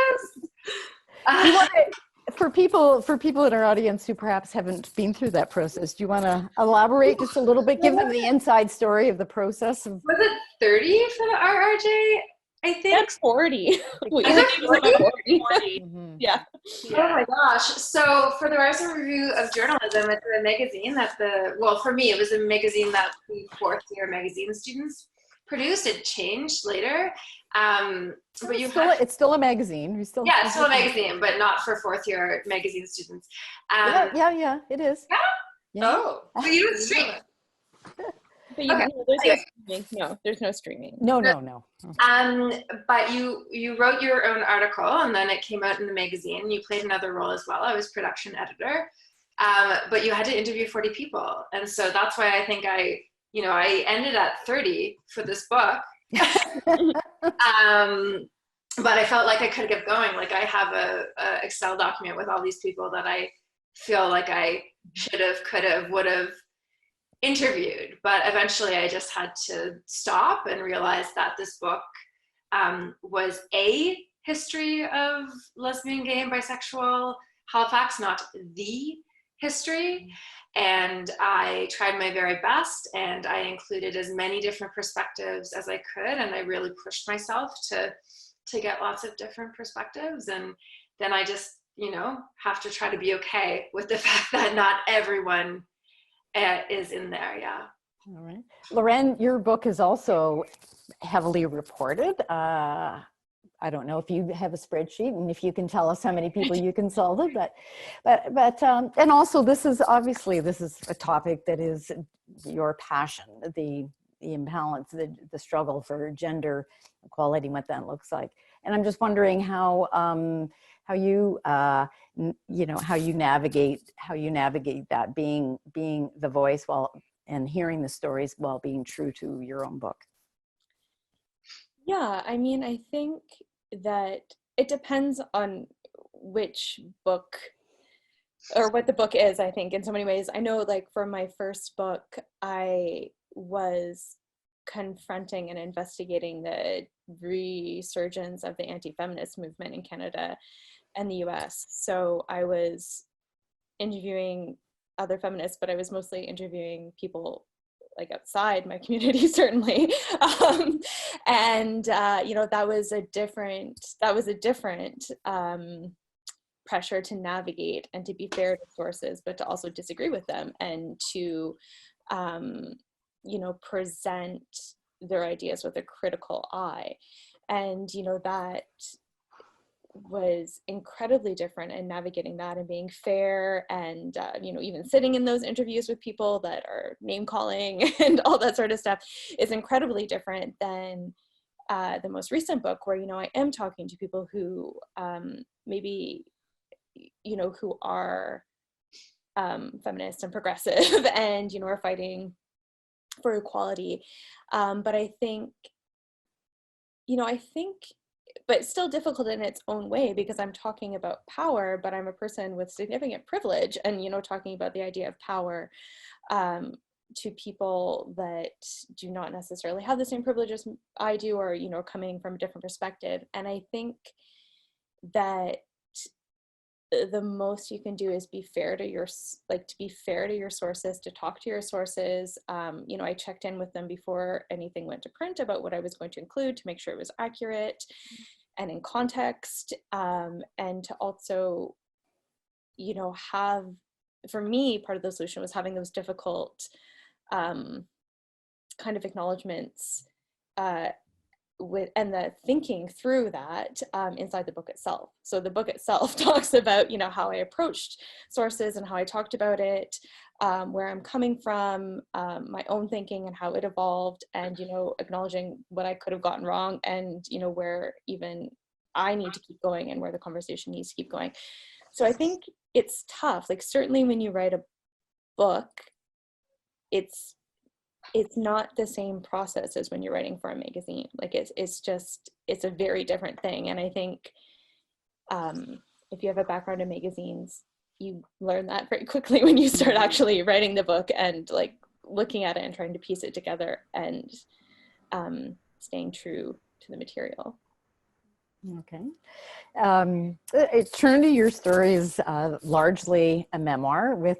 For people in our audience who perhaps haven't been through that process, do you want to elaborate just a little bit, give them the inside story of the process? Was it 30 for the RRJ? I think That's 40. Wait, Is it 40? 40? Mhm. Yeah. Oh my gosh. So for the Rising Review of Journalism, it's a magazine that for me, it was a magazine that the fourth year magazine students produced. It changed later. But It's still a magazine. We still, yeah, it's still a magazine, but not for fourth year magazine students. yeah, it is. Yeah? Yeah. Oh, so you don't stream. But you, Okay. there's no streaming. No, there's no streaming. No. But you wrote your own article, and then it came out in the magazine. You played another role as well. I was production editor, but you had to interview 40 people, and so that's why I think I ended at 30 for this book. But I felt like I could have kept going. Like I have a Excel document with all these people that I feel like I should have, could have, would have interviewed, but eventually I just had to stop and realize that this book was a history of lesbian, gay, and bisexual Halifax, not the history. And I tried my very best, and I included as many different perspectives as I could, and I really pushed myself to get lots of different perspectives. And then I just, have to try to be okay with the fact that not everyone is in there. Yeah. All right. Lorraine, your book is also heavily reported. I don't know if you have a spreadsheet and if you can tell us how many people you consulted, but and also this is a topic that is your passion, the imbalance, the struggle for gender equality, and what that looks like. And I'm just wondering how you navigate that, being the voice and hearing the stories while being true to your own book. Yeah, I mean, I think that it depends on which book or what the book is, I think, in so many ways. I know, like, for my first book, I was confronting and investigating the resurgence of the anti-feminist movement in Canada and the US. So I was interviewing other feminists, but I was mostly interviewing people like outside my community, certainly. That was a different pressure to navigate and to be fair to sources, but to also disagree with them and to, present their ideas with a critical eye. And, that was incredibly different, and navigating that and being fair and even sitting in those interviews with people that are name calling and all that sort of stuff is incredibly different than the most recent book, where I am talking to people who maybe who are feminist and progressive and are fighting for equality, but I think but still difficult in its own way, because I'm talking about power, but I'm a person with significant privilege, and talking about the idea of power to people that do not necessarily have the same privilege as I do, or coming from a different perspective. And I think that the most you can do is be fair to your sources, to talk to your sources. I checked in with them before anything went to print about what I was going to include, to make sure it was accurate and in context, and to also, have, for me, part of the solution was having those difficult kind of acknowledgements and the thinking through that inside the book itself. So the book itself talks about, how I approached sources and how I talked about it, where I'm coming from, my own thinking and how it evolved, and, acknowledging what I could have gotten wrong, and, where even I need to keep going and where the conversation needs to keep going. So I think it's tough. Like, certainly when you write a book, it's not the same process as when you're writing for a magazine. Like, it's a very different thing. And I think if you have a background in magazines, you learn that very quickly when you start actually writing the book and like looking at it and trying to piece it together and staying true to the material. Okay. Turn to Your Story is largely a memoir with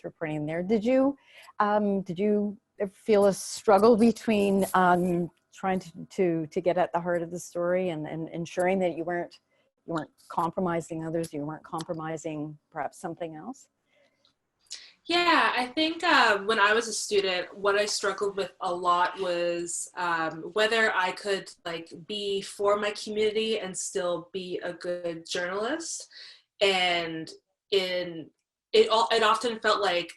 reporting there. Did you feel a struggle between trying to get at the heart of the story and ensuring that you weren't compromising others, you weren't compromising perhaps something else? Yeah, I think when I was a student, what I struggled with a lot was whether I could like be for my community and still be a good journalist. And it often felt like,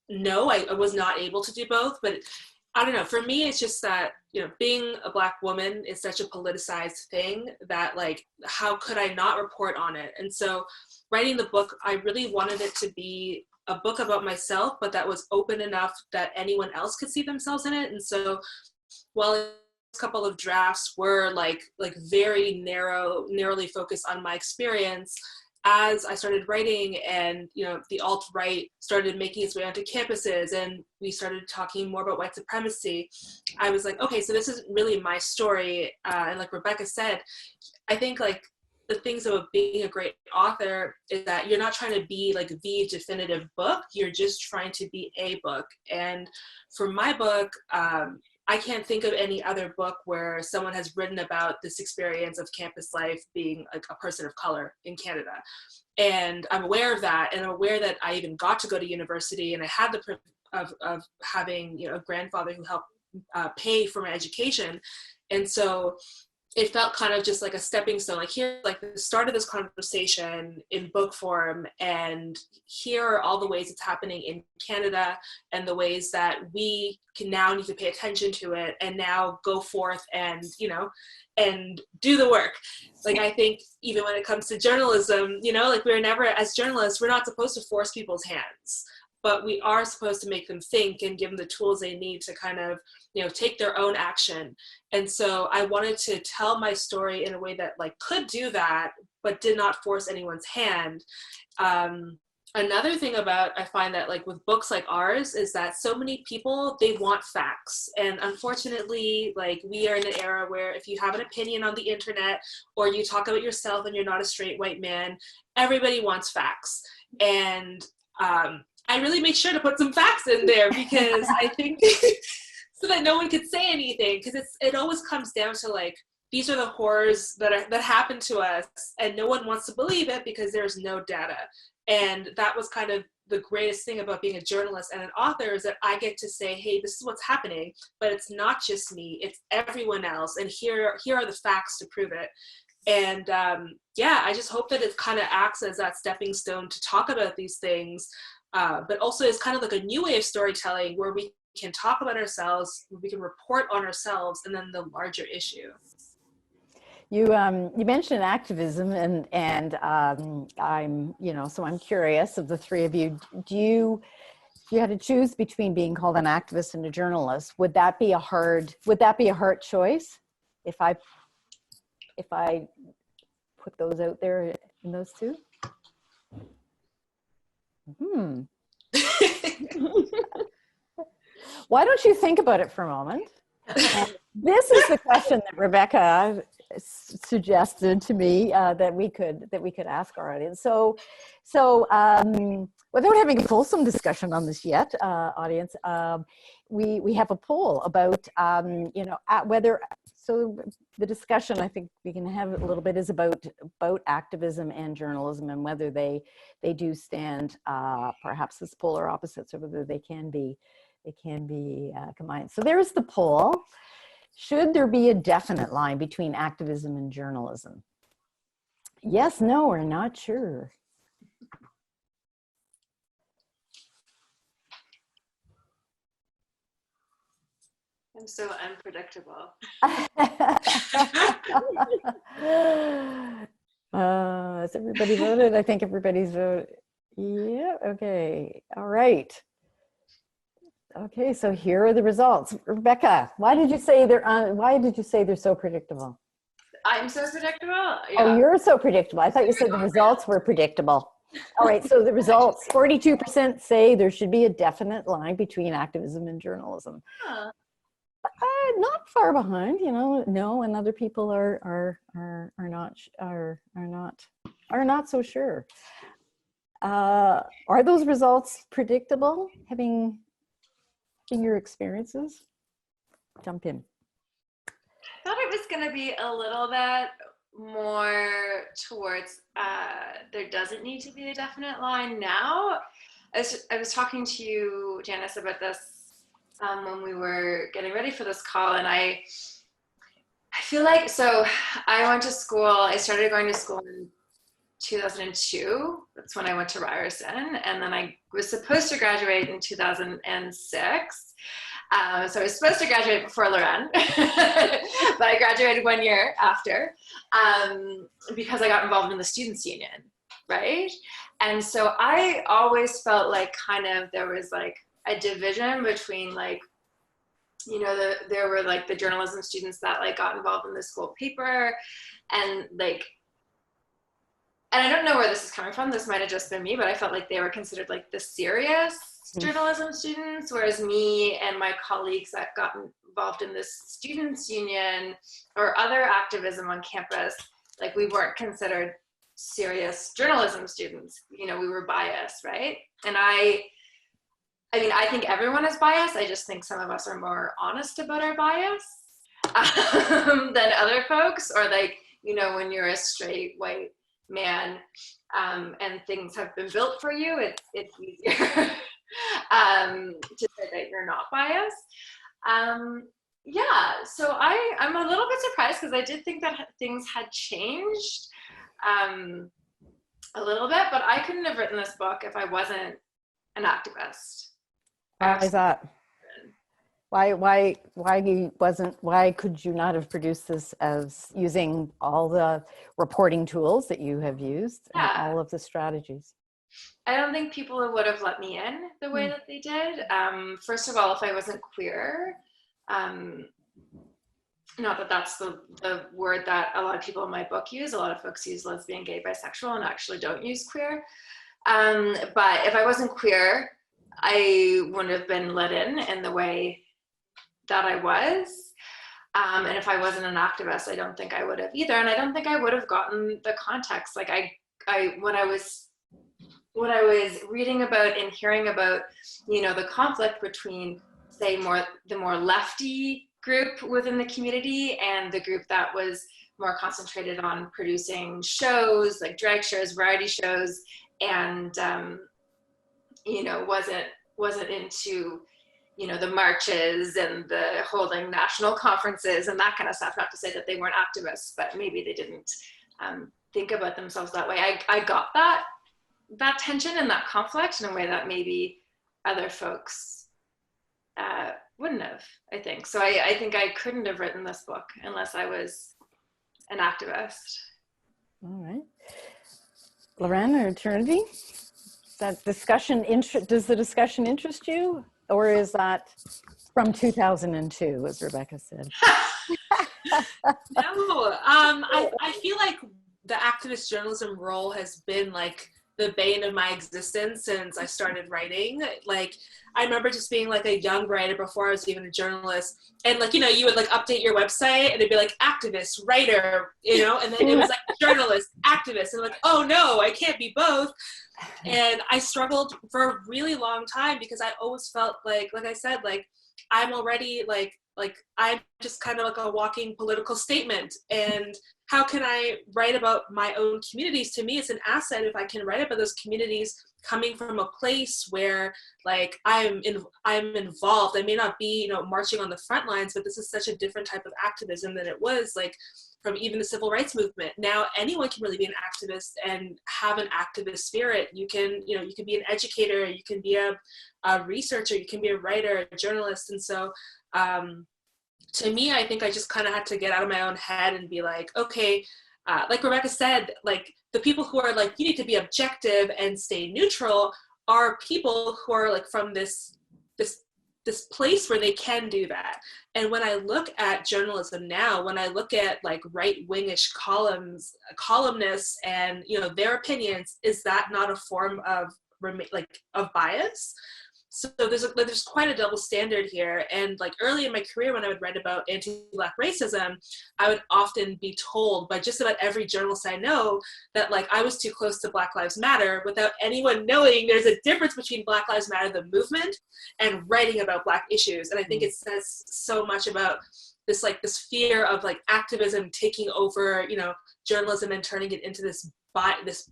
no, I was not able to do both. But I don't know, for me, it's just that, you know, being a Black woman is such a politicized thing that like, how could I not report on it? And so writing the book, I really wanted it to be a book about myself, but that was open enough that anyone else could see themselves in it. And so while a couple of drafts were like very narrowly focused on my experience, as I started writing and, you know, the alt-right started making its way onto campuses and we started talking more about white supremacy, I was like, okay, so this isn't really my story. And like Rebecca said, I think like the things about being a great author is that you're not trying to be like the definitive book, you're just trying to be a book. And for my book, I can't think of any other book where someone has written about this experience of campus life being like a person of color in Canada. And I'm aware of that, and I'm aware that I even got to go to university, and I had the privilege of having, you know, a grandfather who helped pay for my education. And so it felt kind of just like a stepping stone, like here, like the start of this conversation in book form, and here are all the ways it's happening in Canada and the ways that we can now need to pay attention to it and now go forth and, you know, and do the work. Like, I think even when it comes to journalism, you know, like we're never, as journalists, we're not supposed to force people's hands, but we are supposed to make them think and give them the tools they need to kind of, you know, take their own action. And so I wanted to tell my story in a way that like could do that, but did not force anyone's hand. Another thing about, I find that like with books like ours is that so many people, they want facts. And unfortunately, like we are in an era where if you have an opinion on the internet or you talk about yourself and you're not a straight white man, everybody wants facts. And I really made sure to put some facts in there because I think so that no one could say anything, because it always comes down to like, these are the horrors that happen to us and no one wants to believe it because there's no data. And that was kind of the greatest thing about being a journalist and an author, is that I get to say, hey, this is what's happening, but it's not just me, it's everyone else. And here are the facts to prove it. And yeah, I just hope that it kind of acts as that stepping stone to talk about these things, but also it's kind of like a new way of storytelling where we can talk about ourselves, we can report on ourselves, and then the larger issue. You mentioned activism, and I'm, you know, so I'm curious of the three of you. If you had to choose between being called an activist and a journalist, would that be a hard choice? If I put those out there in those two? Why don't you think about it for a moment? And this is the question that Rebecca suggested to me that we could ask our audience. So without having a fulsome discussion on this yet, audience, we have a poll about you know, whether. So the discussion I think we can have a little bit is about activism and journalism, and whether they do stand perhaps as polar opposites, or whether they can be combined. So there's the poll. Should there be a definite line between activism and journalism? Yes, no, or not sure. I'm so unpredictable. Has everybody voted? I think everybody's voted. Yeah, okay, all right. Okay, so here are the results. Rebecca, why did you say they're so predictable? I'm so predictable? Yeah. Oh, you're so predictable. I thought you said the results were predictable. All right, so the results, 42% say there should be a definite line between activism and journalism. Huh. Not far behind, you know. No, and other people are not so sure. Are those results predictable? Having your experiences? Jump in. it was going to be a little bit more towards there doesn't need to be a definite line now. I was talking to you, Janice, about this when we were getting ready for this call, and I feel like, so I started going to school in 2002. That's when I went to Ryerson, and then I was supposed to graduate in 2006. So I was supposed to graduate before Lorraine, but I graduated 1 year after because I got involved in the Students' Union, right? And so I always felt like kind of there was like a division between like, you know, there were like the journalism students that like got involved in the school paper and like, and I don't know where this is coming from. This might have just been me, but I felt like they were considered like the serious journalism students, whereas me and my colleagues that got involved in this students' union or other activism on campus, like we weren't considered serious journalism students. You know, we were biased, right? And I mean, I think everyone is biased. I just think some of us are more honest about our bias than other folks, or like, you know, when you're a straight white man and things have been built for you, it's easier to say that you're not biased. Yeah, so I'm a little bit surprised because I did think that things had changed a little bit, but I couldn't have written this book if I wasn't an activist. Why is that? Why could you not have produced this as using all the reporting tools that you have used and all of the strategies? I don't think people would have let me in the way that they did. First of all, if I wasn't queer, not that that's the word that a lot of people in my book use. A lot of folks use lesbian, gay, bisexual, and actually don't use queer. But if I wasn't queer, I wouldn't have been let in the way that I was. And if I wasn't an activist, I don't think I would have either. And I don't think I would have gotten the context. Like when I was reading about and hearing about, you know, the conflict between, say, the more lefty group within the community and the group that was more concentrated on producing shows, like drag shows, variety shows, and, you know, wasn't into, you know, the marches and the holding national conferences and that kind of stuff. Not to say that they weren't activists, but maybe they didn't think about themselves that way. I got that tension and that conflict in a way that maybe other folks wouldn't have, I think. So I think I couldn't have written this book unless I was an activist. All right. Lorraine or Trinity? Does the discussion interest you? Or is that from 2002, as Rebecca said? No, I feel like the activist journalism role has been like the bane of my existence since I started writing. Like, I remember just being like a young writer before I was even a journalist. And like, you know, you would like update your website and it'd be like activist, writer, you know, and then it was like journalist, activist. And like, oh no, I can't be both. And I struggled for a really long time because I always felt like I said, like, I'm already like I'm just kind of like a walking political statement. And how can I write about my own communities? To me, it's an asset if I can write about those communities coming from a place where like I'm involved. I may not be, you know, marching on the front lines, but this is such a different type of activism than it was like from even the civil rights movement. Now anyone can really be an activist and have an activist spirit. You can be an educator, you can be a researcher, you can be a writer, a journalist. And so to me, I think I just kind of had to get out of my own head and be like, okay, like Rebecca said, like the people who are like, you need to be objective and stay neutral are people who are like from this place where they can do that. And when I look at journalism now, when I look at like right-wingish columnists and, you know, their opinions, is that not a form of bias? So there's quite a double standard here. And like early in my career, when I would write about anti-Black racism, I would often be told by just about every journalist I know that like I was too close to Black Lives Matter, without anyone knowing there's a difference between Black Lives Matter, the movement, and writing about Black issues. And I think it says so much about this fear of like activism taking over, you know, journalism and turning it into this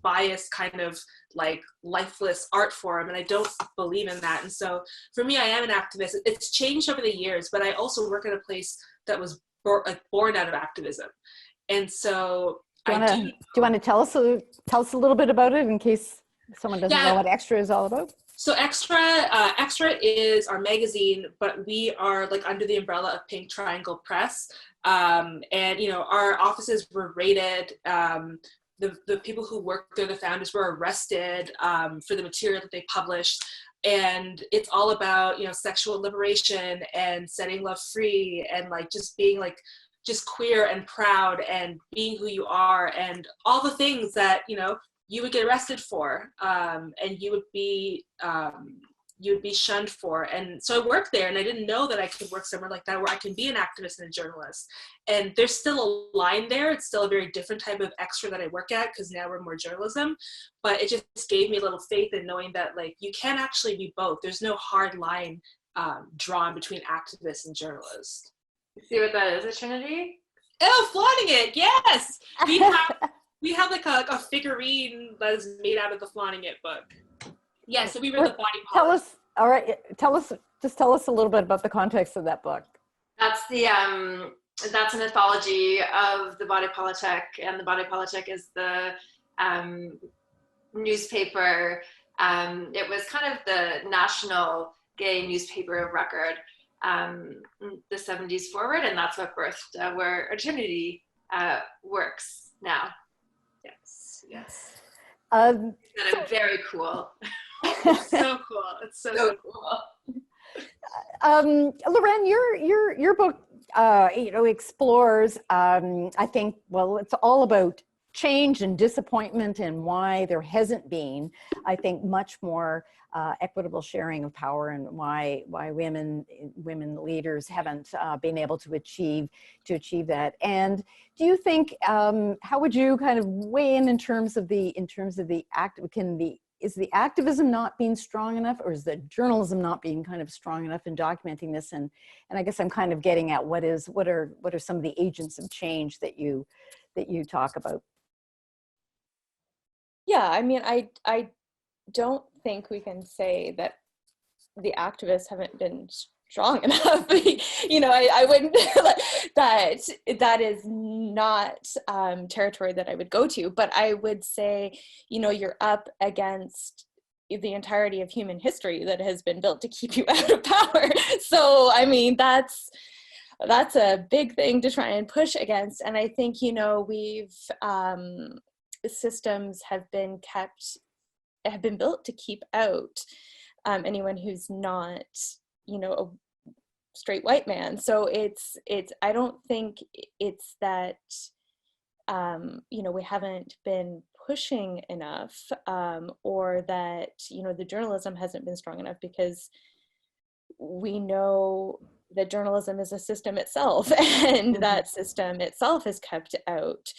biased kind of like lifeless art form, and I don't believe in that. And so for me, I am an activist. It's changed over the years, but I also work at a place that was born out of activism. And so do you want to tell us a little bit about it in case someone doesn't know what Extra is all about? So Extra is our magazine, but we are like under the umbrella of Pink Triangle Press. And, you know, our offices were raided. The people who work there, the founders, were arrested for the material that they published. And it's all about, you know, sexual liberation and setting love free and like just being like just queer and proud and being who you are and all the things that, you know, you would get arrested for, and you would be shunned for. And so I worked there, and I didn't know that I could work somewhere like that where I can be an activist and a journalist. And there's still a line there. It's still a very different type of Extra that I work at, because now we're more journalism. But it just gave me a little faith in knowing that like you can actually be both. There's no hard line drawn between activists and journalists. See what that is, Trinity? Oh, flaunting it, yes! We have like a figurine that is made out of the Flaunting It book. Yeah, so we were the body politic. Tell us a little bit about the context of that book. That's that's an anthology of the Body Politic, and the Body Politic is the newspaper. It was kind of the national gay newspaper of record, the 70s forward, and that's what birthed where Eternity works now. Yes. Very cool. So cool. It's so cool. Lorraine, your book, you know, explores, I think, well, it's all about change and disappointment and why there hasn't been, I think, much more equitable sharing of power, and why women leaders haven't been able to achieve that. And do you think, how would you kind of weigh in terms of the act? Is the activism not being strong enough, or is the journalism not being kind of strong enough in documenting this? And I guess I'm kind of getting at what are some of the agents of change that you talk about? Yeah, I mean, I don't think we can say that the activists haven't been strong enough. You know, I wouldn't, that is not territory that I would go to, but I would say, you know, you're up against the entirety of human history that has been built to keep you out of power. So, I mean, that's a big thing to try and push against. And I think, you know, systems have been built to keep out anyone who's not, you know, a straight white man. So I don't think it's that, you know, we haven't been pushing enough, or that, you know, the journalism hasn't been strong enough, because we know that journalism is a system itself, and that system itself has kept out,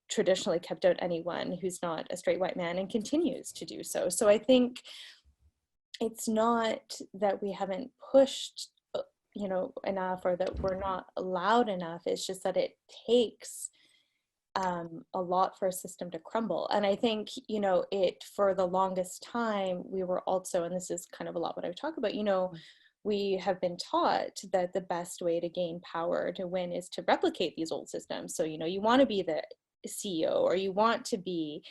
traditionally kept out anyone who's not a straight white man, and continues to do so. So I think it's not that we haven't pushed, you know, enough, or that we're not allowed enough. It's just that it takes a lot for a system to crumble. And I think, you know, for the longest time, we were also, and this is kind of a lot what I talk about, you know, we have been taught that the best way to gain power, to win, is to replicate these old systems. So, you know, you want to be the CEO, or you want to be,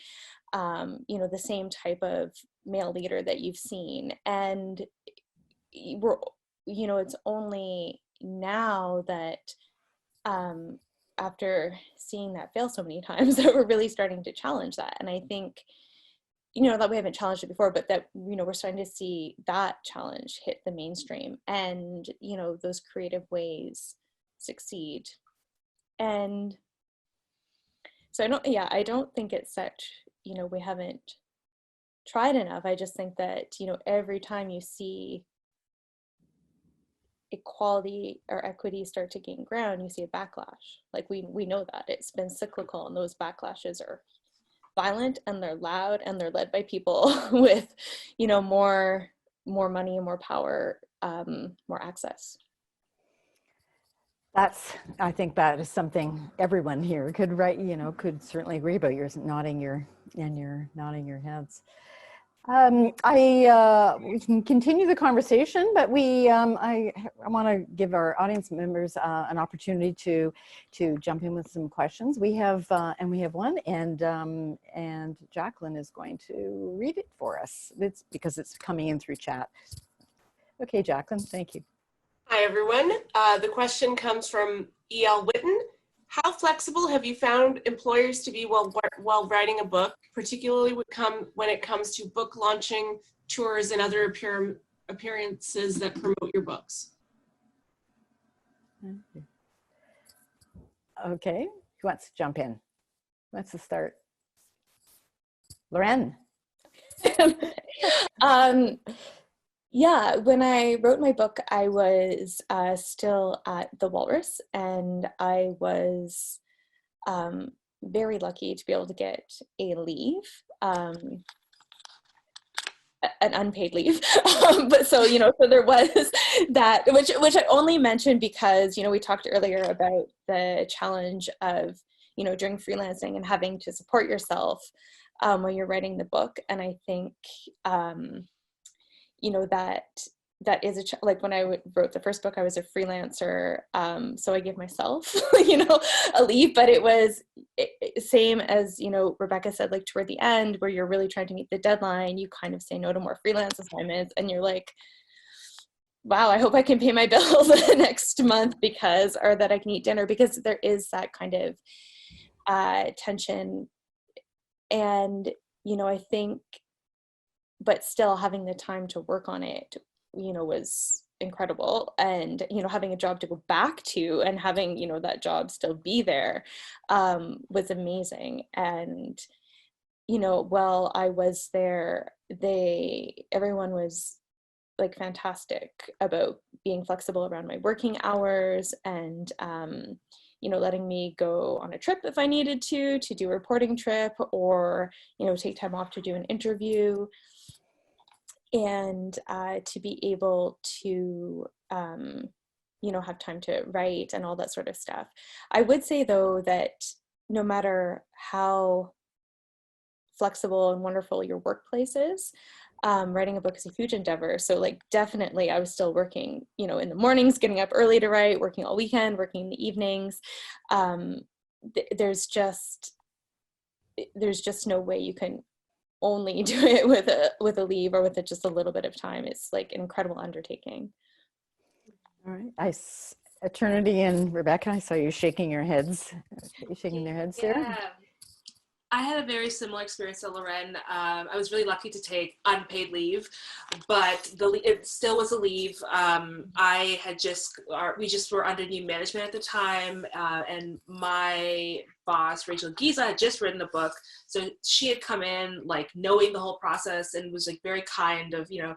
you know, the same type of male leader that you've seen. And we're, you know, it's only now that, after seeing that fail so many times, that we're really starting to challenge that. And I think, you know, that we haven't challenged it before, but that, you know, we're starting to see that challenge hit the mainstream, and, you know, those creative ways succeed. And so I don't think it's such, you know, we haven't tried enough. I just think that, you know, every time you see equality or equity start to gain ground, you see a backlash. Like we know that it's been cyclical, and those backlashes are violent and they're loud and they're led by people with, you know, more money and more power, more access. I think that is something everyone here could could certainly agree about. You're nodding your heads. We can continue the conversation, but I want to give our audience members an opportunity to jump in with some questions. We have one, and Jacqueline is going to read it for us. It's because it's coming in through chat. Okay, Jacqueline, thank you. Hi, everyone. The question comes from E.L. Witten. How flexible have you found employers to be while writing a book, particularly when it comes to book launching, tours, and other appearances that promote your books? Okay, who wants to jump in? Who wants to start? Lorraine. Yeah, when I wrote my book, I was still at the Walrus, and I was very lucky to be able to get a leave, an unpaid leave. But so, you know, so there was that, which I only mentioned because, you know, we talked earlier about the challenge of, you know, during freelancing and having to support yourself when you're writing the book. And I think, you know, that is like when I wrote the first book, I was a freelancer. So I gave myself, you know, a leave, but it was same as, you know, Rebecca said, like toward the end where you're really trying to meet the deadline, you kind of say no to more freelance assignments, and you're like, wow, I hope I can pay my bills next month or that I can eat dinner, because there is that kind of tension. And, you know, I think, but still having the time to work on it, you know, was incredible. And, you know, having a job to go back to and having, you know, that job still be there was amazing. And, you know, while I was there, everyone was like fantastic about being flexible around my working hours and, you know, letting me go on a trip if I needed to do a reporting trip, or, you know, take time off to do an interview. And to be able to, you know, have time to write and all that sort of stuff. I would say, though, that no matter how flexible and wonderful your workplace is, writing a book is a huge endeavor. So, like, definitely I was still working, you know, in the mornings, getting up early to write, working all weekend, working in the evenings. There's just no way you can only do it with a leave or with just a little bit of time. It's like an incredible undertaking. All right, Eternity and Rebecca, I saw you shaking your heads. Are you shaking their heads there? Yeah. I had a very similar experience to Lorraine. I was really lucky to take unpaid leave, but it still was a leave. We just were under new management at the time, and my boss, Rachel Giza, had just written a book. So she had come in like knowing the whole process and was like very kind of, you know,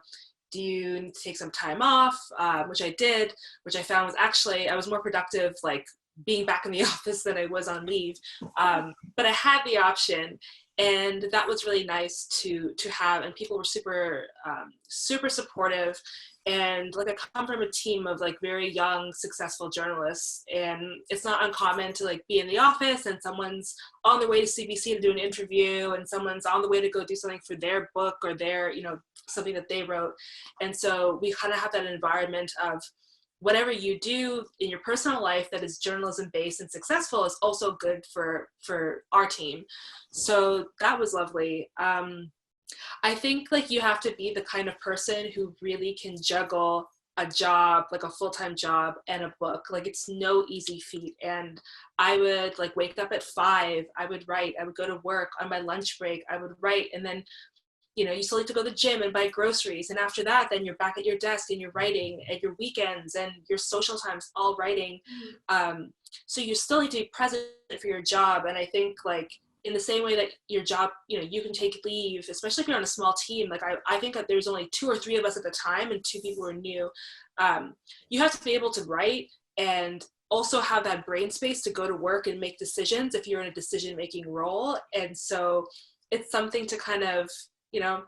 do you need to take some time off? Which I did, which I found was actually, I was more productive, like being back in the office than I was on leave. But I had the option, and that was really nice to have. And people were super supportive. And like I come from a team of like very young, successful journalists, and it's not uncommon to like be in the office and someone's on their way to CBC to do an interview, and someone's on the way to go do something for their book or their, you know, something that they wrote. And so we kind of have that environment of whatever you do in your personal life that is journalism based and successful is also good for our team. So that was lovely. I think like you have to be the kind of person who really can juggle a job, like a full-time job, and a book. Like it's no easy feat. And I would like wake up at 5, I would write, I would go to work on my lunch break, I would write, and then, you know, you still need to go to the gym and buy groceries. And after that, then you're back at your desk and you're writing at your weekends and your social times, all writing. So you still need to be present for your job. And I think like in the same way that your job, you know, you can take leave, especially if you're on a small team. Like I think that there's only 2 or 3 of us at the time and 2 people were new. You have to be able to write and also have that brain space to go to work and make decisions if you're in a decision-making role. And so it's something to kind of, you know,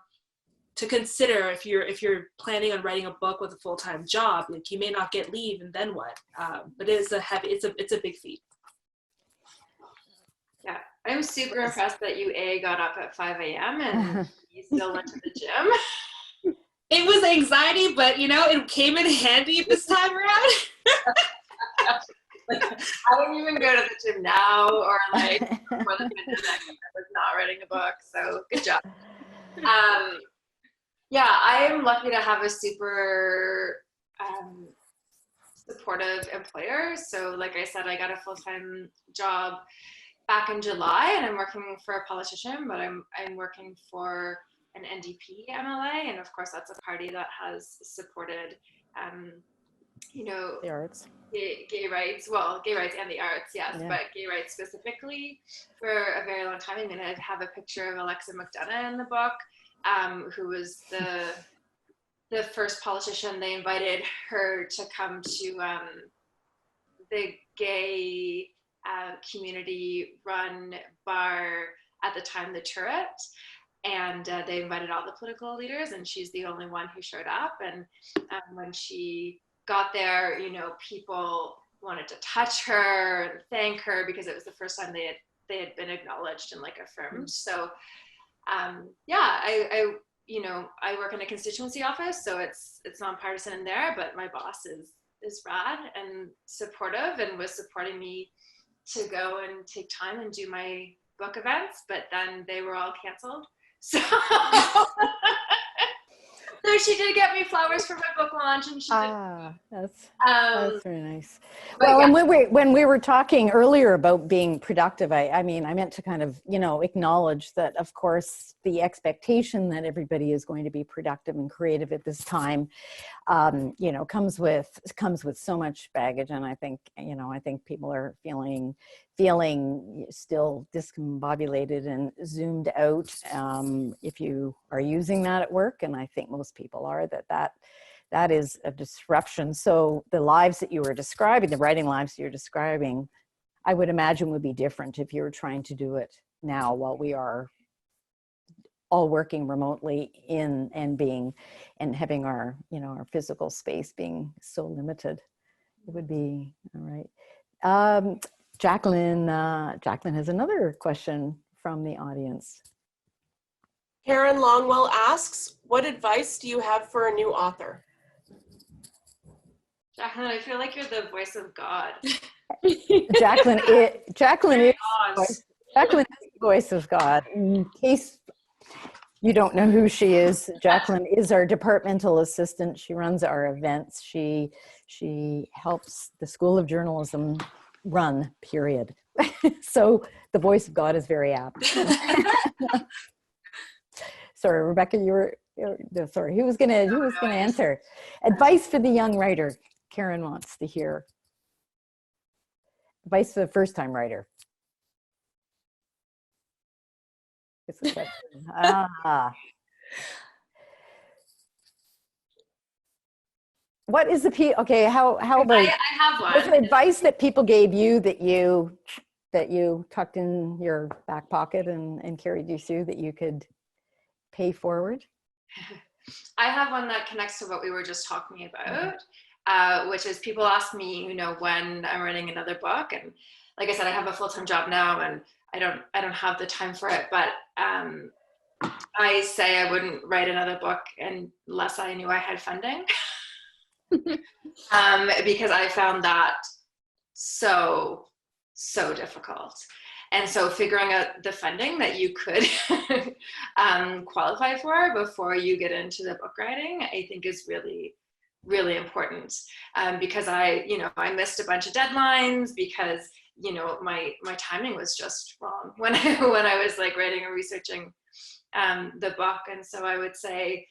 to consider if you're planning on writing a book with a full-time job. Like, you may not get leave, and then what? But it's a big feat. Yeah, I'm super impressed that you got up at 5 a.m. and you still went to the gym. It was anxiety, but you know, it came in handy this time around. Like, I don't even go to the gym now, or like before the pandemic, I was not writing a book. So good job. Yeah, I am lucky to have a super supportive employer. So like I said, I got a full-time job back in July, and I'm working for a politician, but I'm working for an NDP MLA, and of course that's a party that has supported, you know, The arts. gay rights, well, gay rights and the arts, yes, Yeah. but gay rights specifically for a very long time. I'm gonna have a picture of Alexa McDonough in the book, who was the first politician. They invited her to come to the gay community run bar at the time, the Turret, and they invited all the political leaders, and she's the only one who showed up. And when she got there, you know, people wanted to touch her and thank her because it was the first time they had been acknowledged and like affirmed. So yeah, I you know, I work in a constituency office, so it's nonpartisan in there, but my boss is rad and supportive and was supporting me to go and take time and do my book events, but then they were all canceled. So so she did get me flowers for my book launch, and she That's very nice. but Well, yeah. and when we were talking earlier about being productive, I mean, I meant to kind of, you know, acknowledge that, of course, the expectation that everybody is going to be productive and creative at this time, you know, comes with so much baggage. And I think, you know, I think people are feeling still discombobulated and zoomed out. If you are using that at work, and I think most people are, that is a disruption. So the lives that you were describing, the writing lives you're describing, I would imagine would be different if you were trying to do it now while we are all working remotely and having our, you know, our physical space being so limited. It would be all right. Jacqueline has another question from the audience. Karen Longwell asks, what advice do you have for a new author? Jacqueline, I feel like you're the voice of God. Jacqueline is the voice of God. In case you don't know who she is, Jacqueline is our departmental assistant. She runs our events. She helps the School of Journalism run, period. So the voice of God is very apt. Sorry, Rebecca, sorry, who was gonna answer? Advice for the young writer. Karen wants to hear. Advice for the first-time writer. It's a question. What is the okay? How about I have one. What's the advice that people gave you that you tucked in your back pocket and carried you through that you could pay forward? I have one that connects to what we were just talking about, which is people ask me, you know, when I'm writing another book, and like I said, I have a full-time job now, and I don't have the time for it. But I say I wouldn't write another book unless I knew I had funding, because I found that so difficult. And so figuring out the funding that you could qualify for before you get into the book writing, I think is really, really important. Because I missed a bunch of deadlines because, you know, my timing was just wrong when I was like writing or researching the book. And so I would say,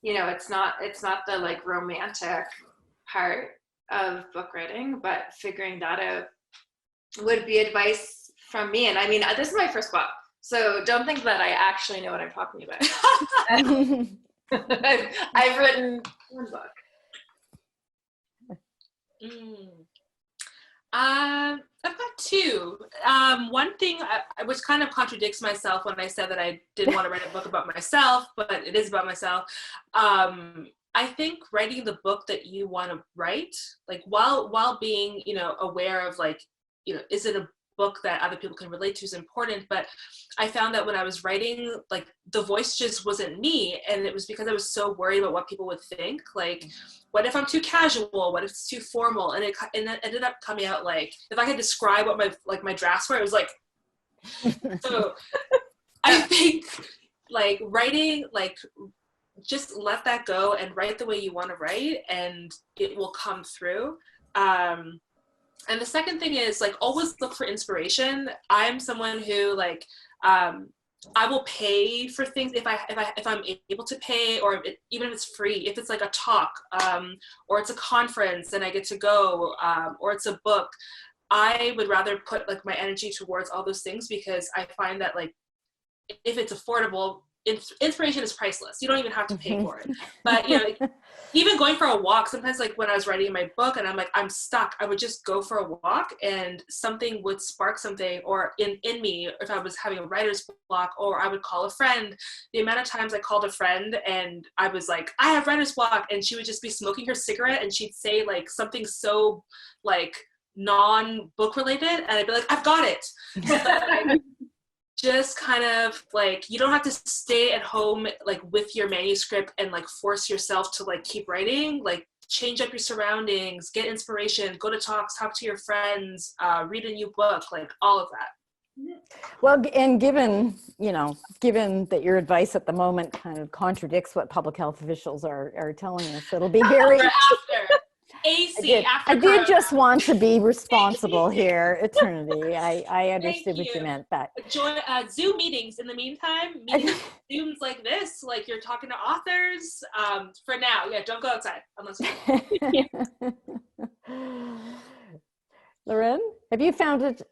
you know, it's not the like romantic part of book writing, but figuring that out would be advice from me. And I mean, this is my first book. So don't think that I actually know what I'm talking about. I've written one book. I've got two. One thing, which kind of contradicts myself when I said that I didn't want to write a book about myself, but it is about myself. I think writing the book that you want to write, like while being, aware of like, is it a book that other people can relate to is important. But I found that when I was writing, like the voice just wasn't me. And it was because I was so worried about what people would think. Like, what if I'm too casual? What if it's too formal? And it ended up coming out like, if I could describe what my drafts were, it was like, so I think like writing, like just let that go and write the way you want to write and it will come through. And the second thing is like always look for inspiration. I'm someone who like I will pay for things if I'm able to pay, or even if it's free. If it's like a talk or it's a conference and I get to go, or it's a book, I would rather put like my energy towards all those things because I find that like if it's affordable, inspiration is priceless. You don't even have to pay for it. But even going for a walk, sometimes like when I was writing my book and I'm like, I'm stuck, I would just go for a walk and something would spark something or in me, if I was having a writer's block, or I would call a friend. The amount of times I called a friend and I was like, I have writer's block, and she would just be smoking her cigarette and she'd say like something so like non-book related and I'd be like, I've got it. Just kind of like, you don't have to stay at home like with your manuscript and like force yourself to like keep writing. Like change up your surroundings, get inspiration, go to talks, talk to your friends, read a new book, like all of that. Well, and given that your advice at the moment kind of contradicts what public health officials are telling us, it'll be very after AC. I did just want to be responsible here, Eternity. I understood what you meant, but join Zoom meetings in the meantime. Zooms like this, like you're talking to authors. For now, don't go outside unless you. Lorraine, have you found it?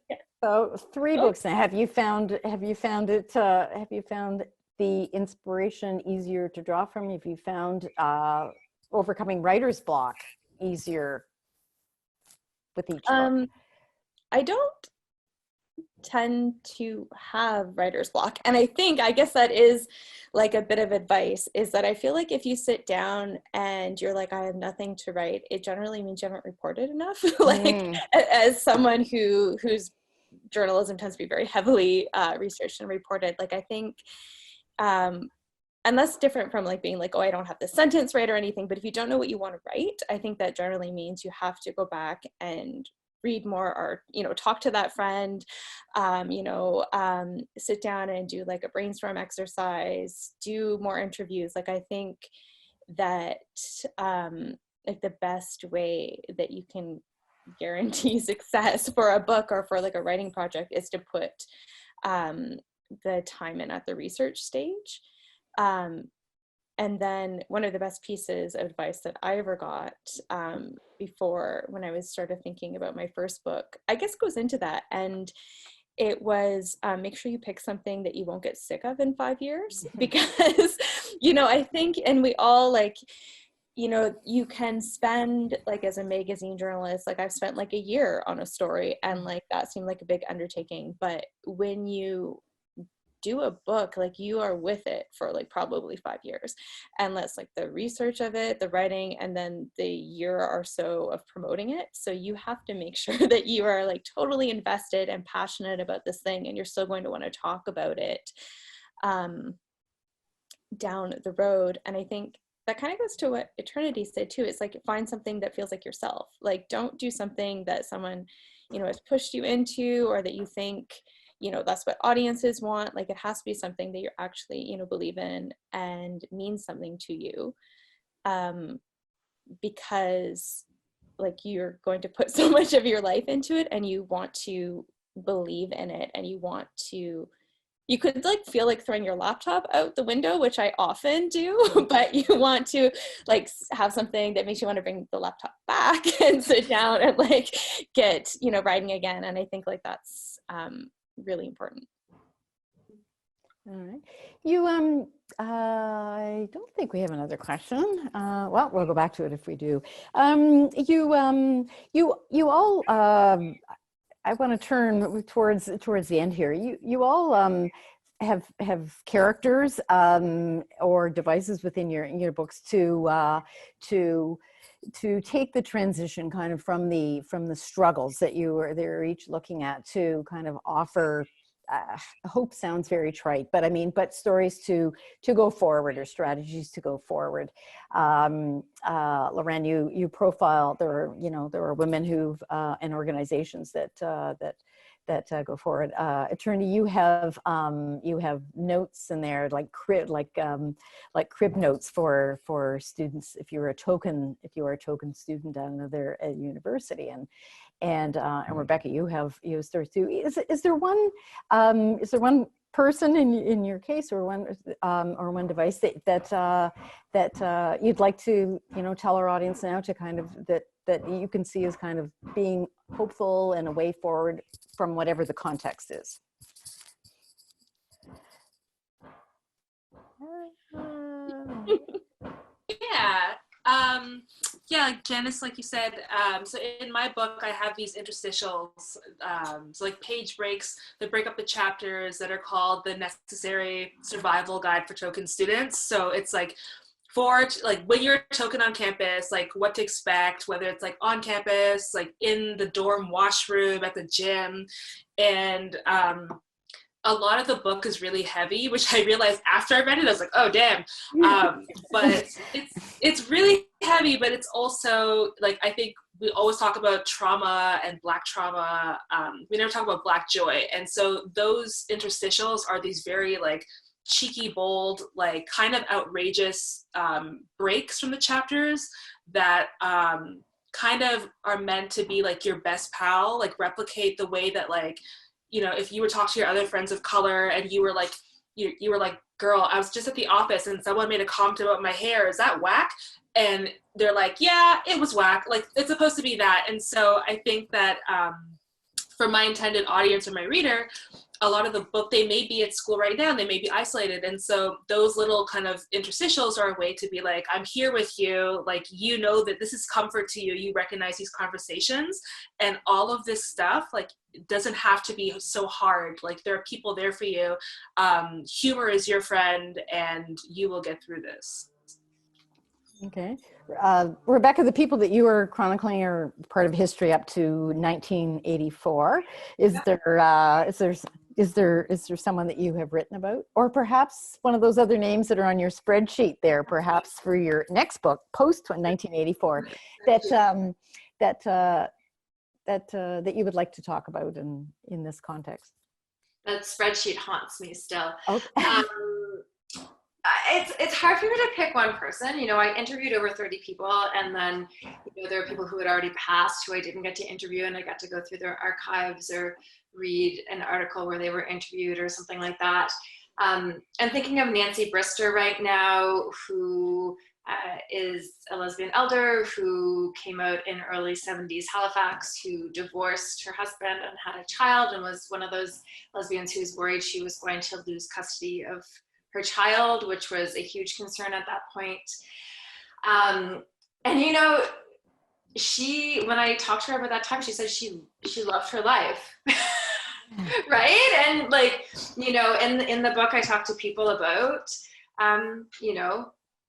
So 3 books now. Have you found the inspiration easier to draw from? Have you found overcoming writer's block easier with each book? I don't tend to have writer's block, and I guess that is like a bit of advice, is that I feel like if you sit down and you're like, I have nothing to write, it generally means you haven't reported enough. Like as someone whose journalism tends to be very heavily researched and reported, like I think and that's different from like being like, oh, I don't have the sentence right or anything. But if you don't know what you want to write, I think that generally means you have to go back and read more, or, talk to that friend, sit down and do like a brainstorm exercise, do more interviews. Like, I think that like the best way that you can guarantee success for a book or for like a writing project is to put the time in at the research stage. And then one of the best pieces of advice that I ever got before, when I was started thinking about my first book, I guess goes into that. And it was make sure you pick something that you won't get sick of in 5 years, because, I think, and we all like, you can spend like as a magazine journalist, like I've spent like a year on a story and like that seemed like a big undertaking. But when you do a book, like you are with it for like probably 5 years, and that's like the research of it, the writing, and then the year or so of promoting it. So you have to make sure that you are like totally invested and passionate about this thing, and you're still going to want to talk about it down the road. And I think that kind of goes to what Eternity said too. It's like, find something that feels like yourself. Like, don't do something that someone, has pushed you into, or that you think, that's what audiences want. Like, it has to be something that you're actually, believe in and means something to you. Because like you're going to put so much of your life into it, and you want to believe in it, and you could like feel like throwing your laptop out the window, which I often do, but you want to like have something that makes you want to bring the laptop back and sit down and like get, writing again. And I think like that's really important. All right. You, I don't think we have another question. Well, we'll go back to it if we do. You all, I want to turn towards the end here. You all have characters or devices within your books to take the transition kind of from the struggles that they're each looking at to kind of offer. Hope sounds very trite, but I mean, but stories to go forward or strategies to go forward. Lorraine, you profile there are women who've and organizations that go forward. Attorney, you have notes in there like crib notes for students if you are a token student at another university, and Rebecca, you have stories too. Is there one person in your case or one device that you'd like to tell our audience now to kind of that you can see as kind of being hopeful and a way forward from whatever the context is? Yeah, like Janice, like you said, so in my book, I have these interstitials, so like page breaks that break up the chapters that are called the Necessary Survival Guide for Token Students. So it's like for like when you're a token on campus, like what to expect, whether it's like on campus, like in the dorm washroom, at the gym, and a lot of the book is really heavy, which I realized after I read it. I was like, oh damn. But it's really heavy, but it's also like, I think we always talk about trauma and Black trauma. We never talk about Black joy. And so those interstitials are these very like cheeky, bold, like kind of outrageous breaks from the chapters that kind of are meant to be like your best pal, like replicate the way that like, if you were talking to your other friends of color and you were like, you were like, girl, I was just at the office and someone made a comment about my hair. Is that whack? And they're like, yeah, it was whack. Like, it's supposed to be that. And so I think that for my intended audience or my reader, a lot of the book, they may be at school right now and they may be isolated. And so those little kind of interstitials are a way to be like, I'm here with you. Like, that this is comfort to you. You recognize these conversations and all of this stuff, like, it doesn't have to be so hard. Like, there are people there for you. Humor is your friend and you will get through this. Okay. Rebecca, the people that you are chronicling are part of history up to 1984. Is there someone that you have written about, or perhaps one of those other names that are on your spreadsheet there, perhaps for your next book post 1984 that you would like to talk about in this context? That spreadsheet haunts me still. Okay. It's hard for me to pick one person. I interviewed over 30 people, and then there are people who had already passed who I didn't get to interview, and I got to go through their archives or read an article where they were interviewed or something like that. I'm thinking of Nancy Brister right now, who is a lesbian elder who came out in early 70s Halifax, who divorced her husband and had a child, and was one of those lesbians who was worried she was going to lose custody of her child, which was a huge concern at that point. And when I talked to her about that time, she said she loved her life. Right? And like, in the book, I talk to people about,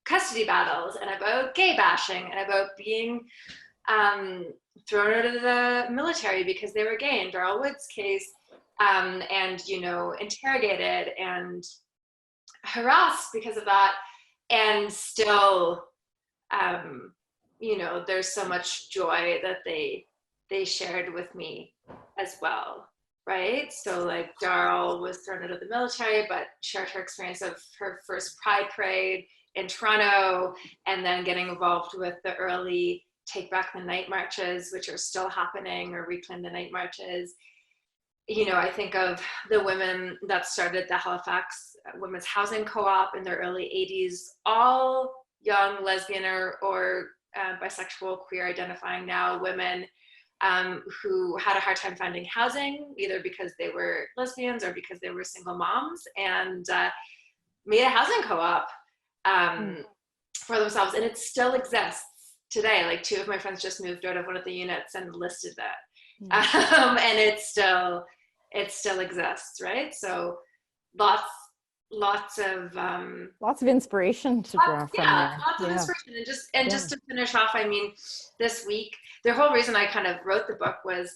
custody battles and about gay bashing and about being thrown out of the military because they were gay in Darrell Wood's case, and, interrogated and harassed because of that. And still, there's so much joy that they shared with me as well. Right? So like Darrell was thrown out of the military, but shared her experience of her first Pride Parade in Toronto, and then getting involved with the early Take Back the Night marches, which are still happening, or Reclaim the Night marches. I think of the women that started the Halifax Women's Housing Co-op in the early 80s, all young lesbian or bisexual, queer identifying now women who had a hard time finding housing, either because they were lesbians or because they were single moms, and made a housing co-op for themselves. And it still exists today. Like 2 of my friends just moved out of one of the units and listed it. And it still exists, right? So lots of inspiration to draw from there. Lots of inspiration. And just to finish off, I mean, this week, the whole reason I kind of wrote the book was,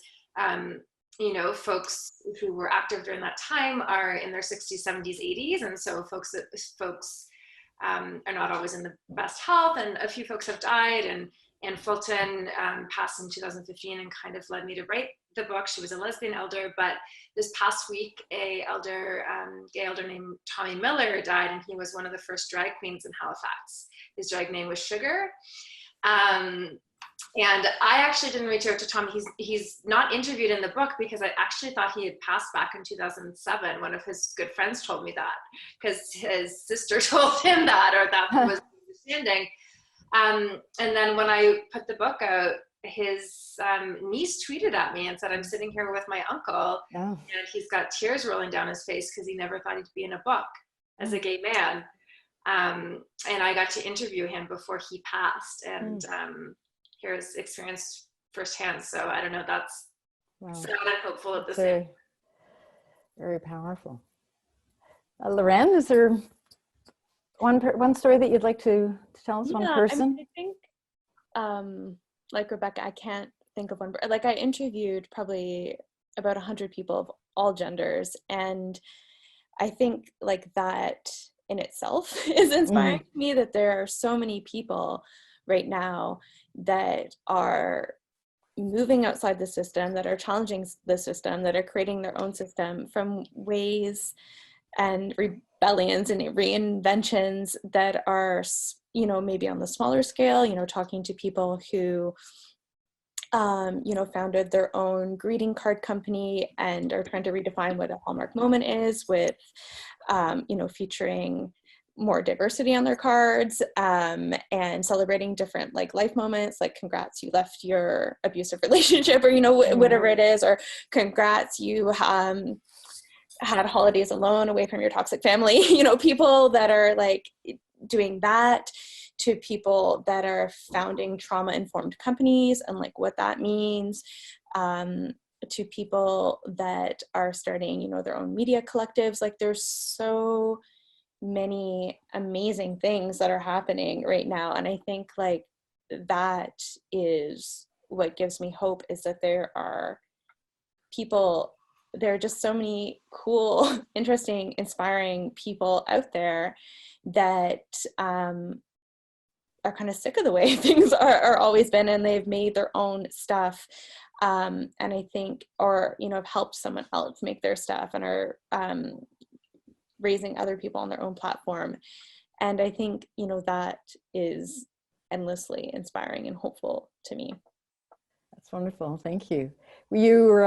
you know, folks who were active during that time are in their 60s, 70s, 80s. And so folks are not always in the best health. And a few folks have died, and Fulton passed in 2015 and kind of led me to write the book. She was a lesbian elder, but this past week, gay elder named Tommy Miller died, and he was one of the first drag queens in Halifax. His drag name was Sugar. And I actually didn't reach out to Tommy. He's not interviewed in the book because I actually thought he had passed back in 2007. One of his good friends told me that because his sister told him that, or that was the understanding. And then when I put the book out, his niece tweeted at me and said, "I'm sitting here with my uncle, and he's got tears rolling down his face because he never thought he'd be in a book as a gay man." And I got to interview him before he passed, and hear his experience firsthand. So I don't know, that's sad and hopeful at the same time. Very powerful. Lorraine, is there one story that you'd like to tell us? One person? I mean, I think, like Rebecca, I can't think of one. Like, I interviewed probably about 100 people of all genders, and I think like that in itself is inspiring to me, that there are so many people right now that are moving outside the system, that are challenging the system, that are creating their own system from ways and rebellions and reinventions that are, you know, maybe on the smaller scale, you know, talking to people who, you know, founded their own greeting card company and are trying to redefine what a Hallmark moment is with, you know, featuring more diversity on their cards, and celebrating different like life moments, like congrats, you left your abusive relationship, or, you know, whatever it is, or congrats, you had holidays alone away from your toxic family. You know, people that are like doing that, to people that are founding trauma-informed companies and like what that means, to people that are starting, you know, their own media collectives. Like, there's so many amazing things that are happening right now, and I think like that is what gives me hope, is that there are just so many cool, interesting, inspiring people out there that are kind of sick of the way things are always been, and they've made their own stuff, and I think, or, you know, have helped someone else make their stuff, and are raising other people on their own platform. And I think, you know, that is endlessly inspiring and hopeful to me. That's wonderful. Thank you. You're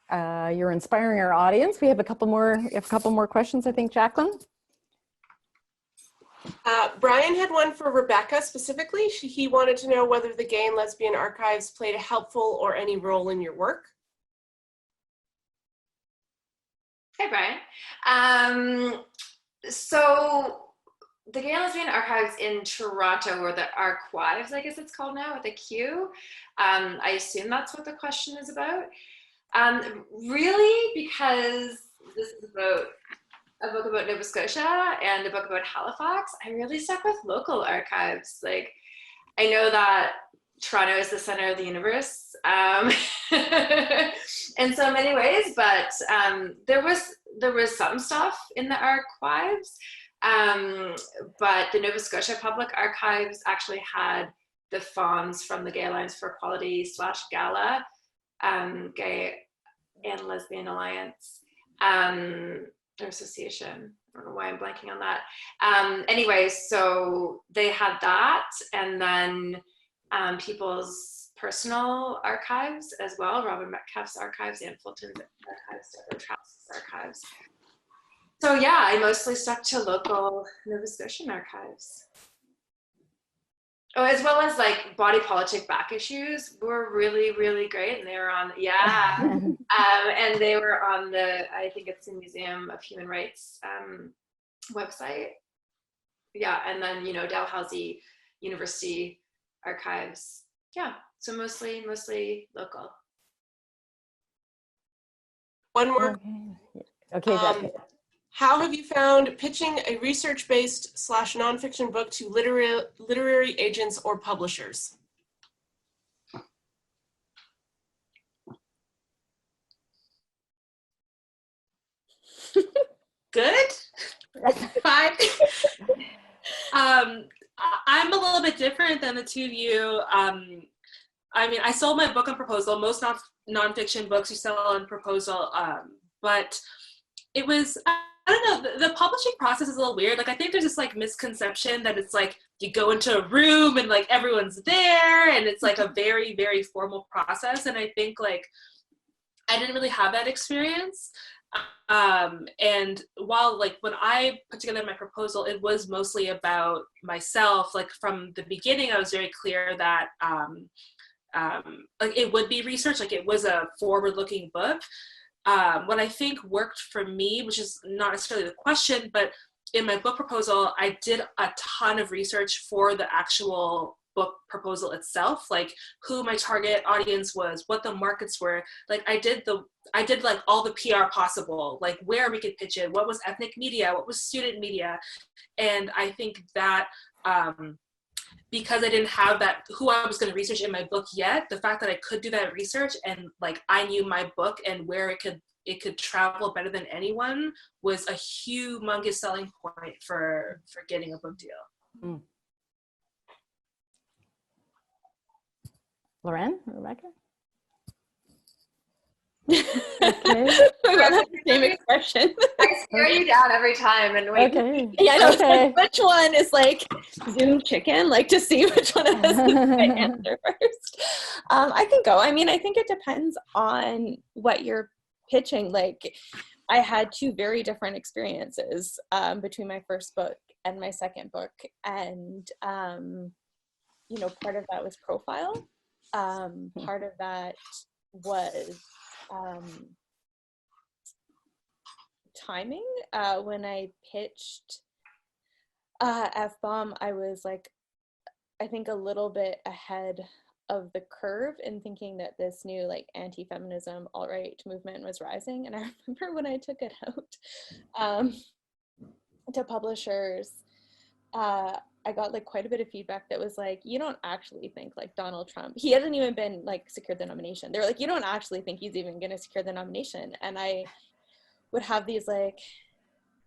inspiring our audience. We have a couple more questions, I think. Jacqueline? Brian had one for Rebecca specifically. He wanted to know whether the Gay and Lesbian Archives played a helpful or any role in your work. Hey, Brian. So the Gay and Lesbian Archives in Toronto, or the Archives, I guess it's called now, with a Q. I assume that's what the question is about. Really, because this is about a book about Nova Scotia and a book about Halifax, I really stuck with local archives. Like, I know that Toronto is the center of the universe in so many ways, but there was some stuff in the archives, but the Nova Scotia Public Archives actually had the fawns from the Gay Alliance for Equality / Gala, Gay and Lesbian Alliance, their association. I don't know why I'm blanking on that. Anyway, so they had that, and then people's personal archives as well, Robin Metcalf's archives, Anne Fulton's archives, Deborah Trapp's archives. So yeah, I mostly stuck to local Nova Scotian archives. Oh, as well as like body politic back issues were really, really great. And they were on, yeah. And they were on the, I think it's the Museum of Human Rights website. Yeah, and then, you know, Dalhousie University archives. Yeah, so mostly local. One more. Okay, that's good. How have you found pitching a research-based / nonfiction book to literary agents or publishers? Good. Fine. I'm a little bit different than the two of you. I mean, I sold my book on proposal. Most nonfiction books you sell on proposal, but it was, I don't know, the publishing process is a little weird. Like, I think there's this like misconception that it's like you go into a room and like everyone's there and it's like a very, very formal process. And I think like I didn't really have that experience. And while like when I put together my proposal, it was mostly about myself. Like from the beginning, I was very clear that like it would be research, like it was a forward-looking book. What I think worked for me, which is not necessarily the question, but in my book proposal, I did a ton of research for the actual book proposal itself, like who my target audience was, what the markets were. Like I did like all the PR possible, like where we could pitch it, what was ethnic media, what was student media. And I think that because I didn't have that, who I was going to research in my book yet, the fact that I could do that research and like I knew my book and where it could travel better than anyone was a humongous selling point for getting a book deal. Mm. Lorraine, Rebecca? Okay. Same expression. I stare you down every time and wait. Okay. Yeah, I know. Okay. Which one is like Zoom chicken? Like to see which one of us is the answer first. I can go. I mean, I think it depends on what you're pitching. Like, I had two very different experiences between my first book and my second book, and you know, part of that was profile. Part of that was timing. When I pitched F-Bomb, I was like, I think a little bit ahead of the curve in thinking that this new like anti-feminism alt-right movement was rising. And I remember when I took it out to publishers, I got like quite a bit of feedback that was like, you don't actually think like Donald Trump, he hasn't even been like secured the nomination. They were like, you don't actually think he's even going to secure the nomination. And I would have these like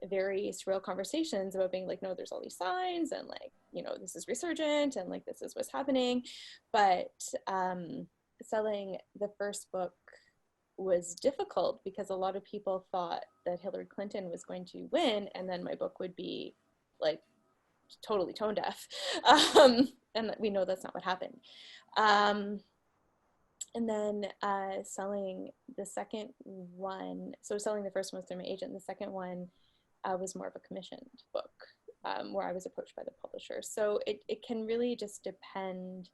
very surreal conversations about being like, no, there's all these signs and like, you know, this is resurgent and like, this is what's happening. But selling the first book was difficult because a lot of people thought that Hillary Clinton was going to win and then my book would be like totally tone deaf. And we know that's not what happened. And then selling the second one, so selling the first one through my agent, the second one was more of a commissioned book where I was approached by the publisher. So it can really just depend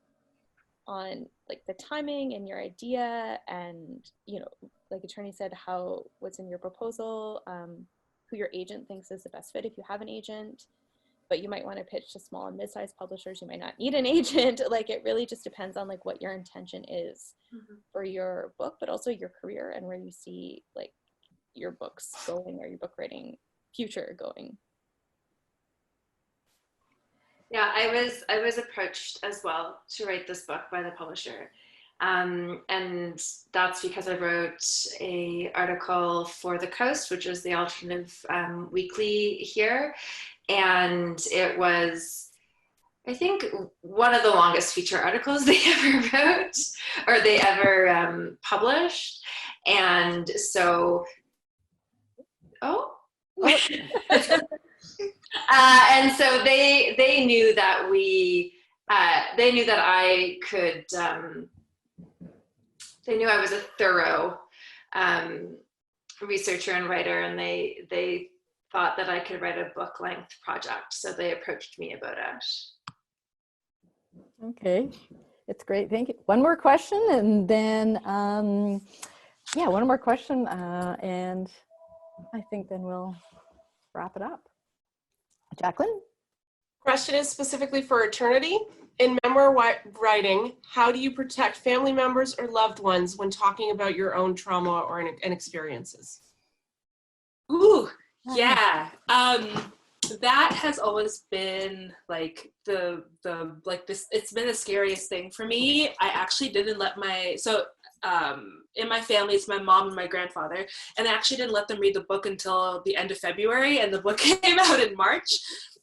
on like the timing and your idea and, you know, like Attorney said, what's in your proposal, who your agent thinks is the best fit if you have an agent. But you might want to pitch to small and mid-sized publishers. You might not need an agent. Like it really just depends on like what your intention is for your book, but also your career and where you see like your books going or your book writing future going. Yeah, I was approached as well to write this book by the publisher. And that's because I wrote an article for The Coast, which is the alternative weekly here. And it was, I think, one of the longest feature articles they ever wrote or they ever published. And so, and so they knew that they knew that I could, they knew I was a thorough researcher and writer, and they thought that I could write a book-length project, so they approached me about it. Okay, it's great. Thank you. One more question, and then yeah, one more question, and I think then we'll wrap it up. Jacqueline? Question is specifically for eternity. In memoir writing, how do you protect family members or loved ones when talking about your own trauma or and experiences? Ooh, yeah. That has always been like the like this. It's been the scariest thing for me. I actually didn't let in my family, it's my mom and my grandfather, and I actually didn't let them read the book until the end of February, and the book came out in March,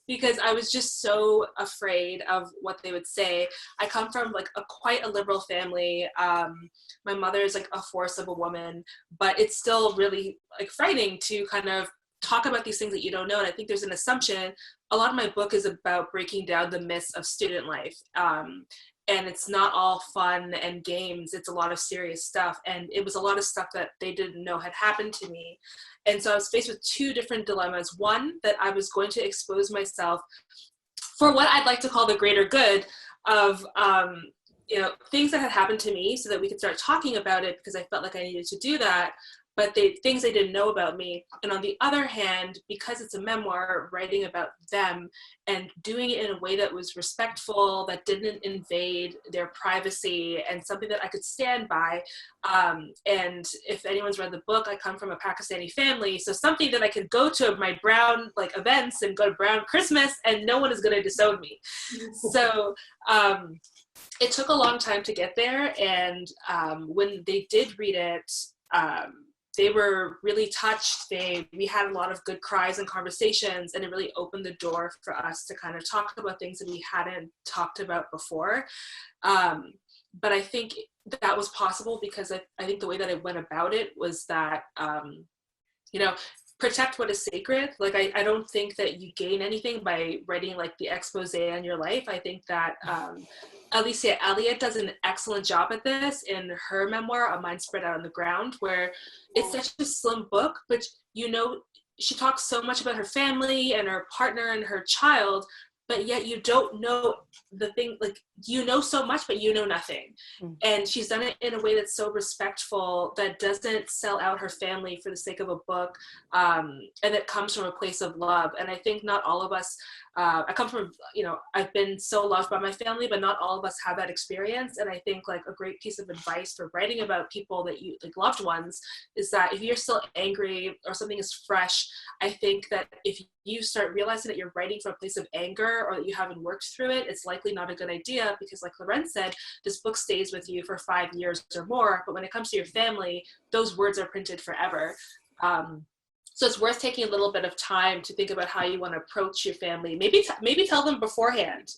because I was just so afraid of what they would say. I come from like quite a liberal family. My mother is like a force of a woman, but it's still really like frightening to kind of talk about these things that you don't know. And I think there's an assumption. A lot of my book is about breaking down the myths of student life. And it's not all fun and games. It's a lot of serious stuff. And it was a lot of stuff that they didn't know had happened to me. And so I was faced with two different dilemmas. One, that I was going to expose myself for what I'd like to call the greater good of, things that had happened to me, so that we could start talking about it, because I felt like I needed to do that. But things they didn't know about me. And on the other hand, because it's a memoir, writing about them and doing it in a way that was respectful, that didn't invade their privacy, and something that I could stand by. And if anyone's read the book, I come from a Pakistani family, so something that I could go to my brown like events and go to brown Christmas and no one is gonna disown me. So it took a long time to get there. And when they did read it, they were really touched. We had a lot of good cries and conversations, and it really opened the door for us to kind of talk about things that we hadn't talked about before. But I think that was possible because I think the way that I went about it was that, protect what is sacred. Like, I don't think that you gain anything by writing like the expose on your life. I think that Alicia Elliott does an excellent job at this in her memoir, A Mind Spread Out on the Ground, where it's such a slim book, but she talks so much about her family and her partner and her child, but yet you don't know the thing, like, you know so much, but you know nothing. And she's done it in a way that's so respectful, that doesn't sell out her family for the sake of a book, and that comes from a place of love. And I think not all of us, I come from, I've been so loved by my family, but not all of us have that experience. And I think like a great piece of advice for writing about people that you, like loved ones, is that if you're still angry or something is fresh, I think that if you start realizing that you're writing from a place of anger, or that you haven't worked through it, it's likely not a good idea, because like Lorraine said, this book stays with you for 5 years or more, but when it comes to your family, those words are printed forever. So it's worth taking a little bit of time to think about how you want to approach your family. Maybe tell them beforehand.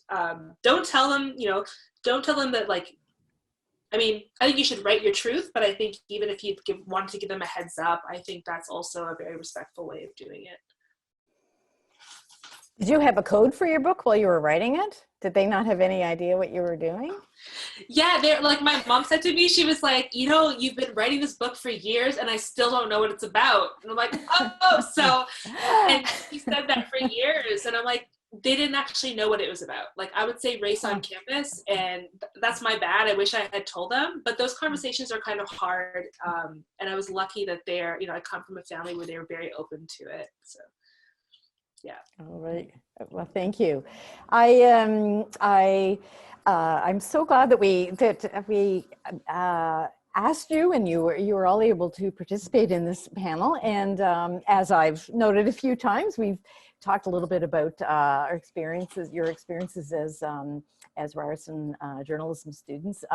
Don't tell them that, like, I mean, I think you should write your truth, but I think even if you wanted to give them a heads up, I think that's also a very respectful way of doing it. Did you have a code for your book while you were writing it? Did they not have any idea what you were doing? Yeah, they're like, my mom said to me, she was like, you've been writing this book for years and I still don't know what it's about. And I'm like, and she said that for years. And I'm like, they didn't actually know what it was about. Like, I would say race on campus, and that's my bad. I wish I had told them, but those conversations are kind of hard. And I was lucky that I come from a family where they were very open to it. So. Yeah. All right. Well, thank you. I'm so glad that we asked you, and you were all able to participate in this panel. And as I've noted a few times, we've talked a little bit about your experiences as Ryerson journalism students.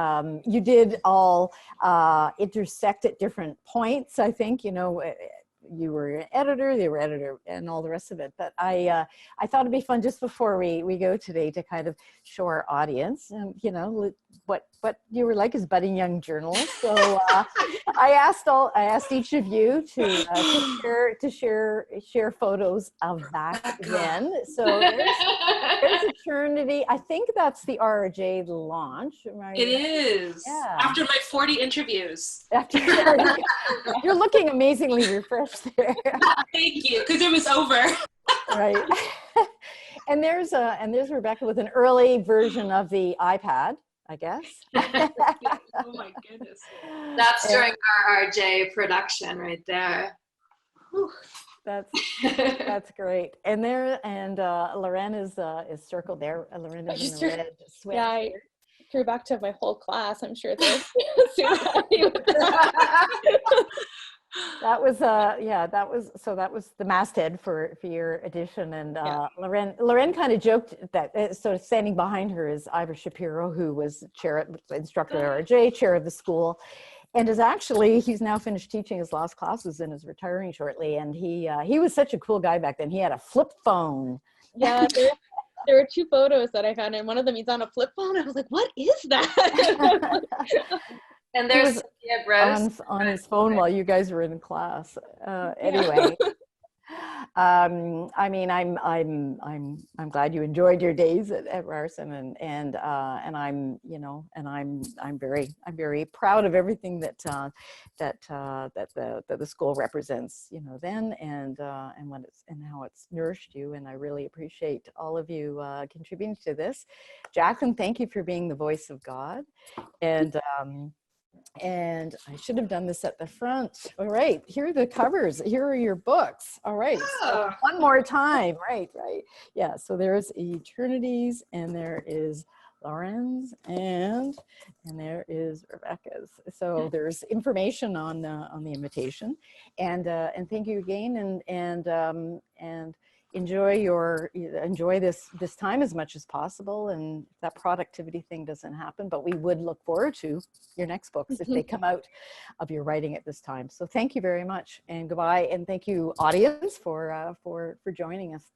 You did all intersect at different points, I think. You were an editor, they were editor, and all the rest of it. But I thought it'd be fun just before we go today to kind of show our audience, what you were like as budding young journalists. So I asked each of you to share photos of back then. So there's Eternity. I think that's the RJ launch, right? It is. Yeah. After my 40 interviews. You're looking amazingly refreshed there. Thank you, because it was over. Right. And there's Rebecca with an early version of the iPad, I guess. Oh my goodness. That's during our RJ production right there. Whew, that's great. And Lorraine is circled there. Lorraine is in the red sweatshirt. Yeah, I threw back to my whole class. I'm sure they're super happy with that. That was the masthead for your edition. And Lorraine kind of joked that so standing behind her is Ira Shapiro, who was instructor at RJ, chair of the school, and he's now finished teaching his last classes and is retiring shortly. And he was such a cool guy back then. He had a flip phone. Yeah, there were 2 photos that I found, and one of them he's on a flip phone. I was like, what is that? And there's on his phone while you guys were in class. Anyway, I mean, I'm glad you enjoyed your days at Ryerson, and I'm very proud of everything that the school represents, then and how it's nourished you, and I really appreciate all of you contributing to this. Jacqueline, thank you for being the voice of God, and I should have done this at the front. All right, here are the covers. Here are your books. All right, so one more time. Right. Yeah, so there's Eternities, and there is Lauren's, and there is Rebecca's. So there's information on the invitation, and thank you again, and enjoy this time as much as possible, and that productivity thing doesn't happen, but we would look forward to your next books if they come out of your writing at this time. So thank you very much, and goodbye, and thank you, audience, for joining us.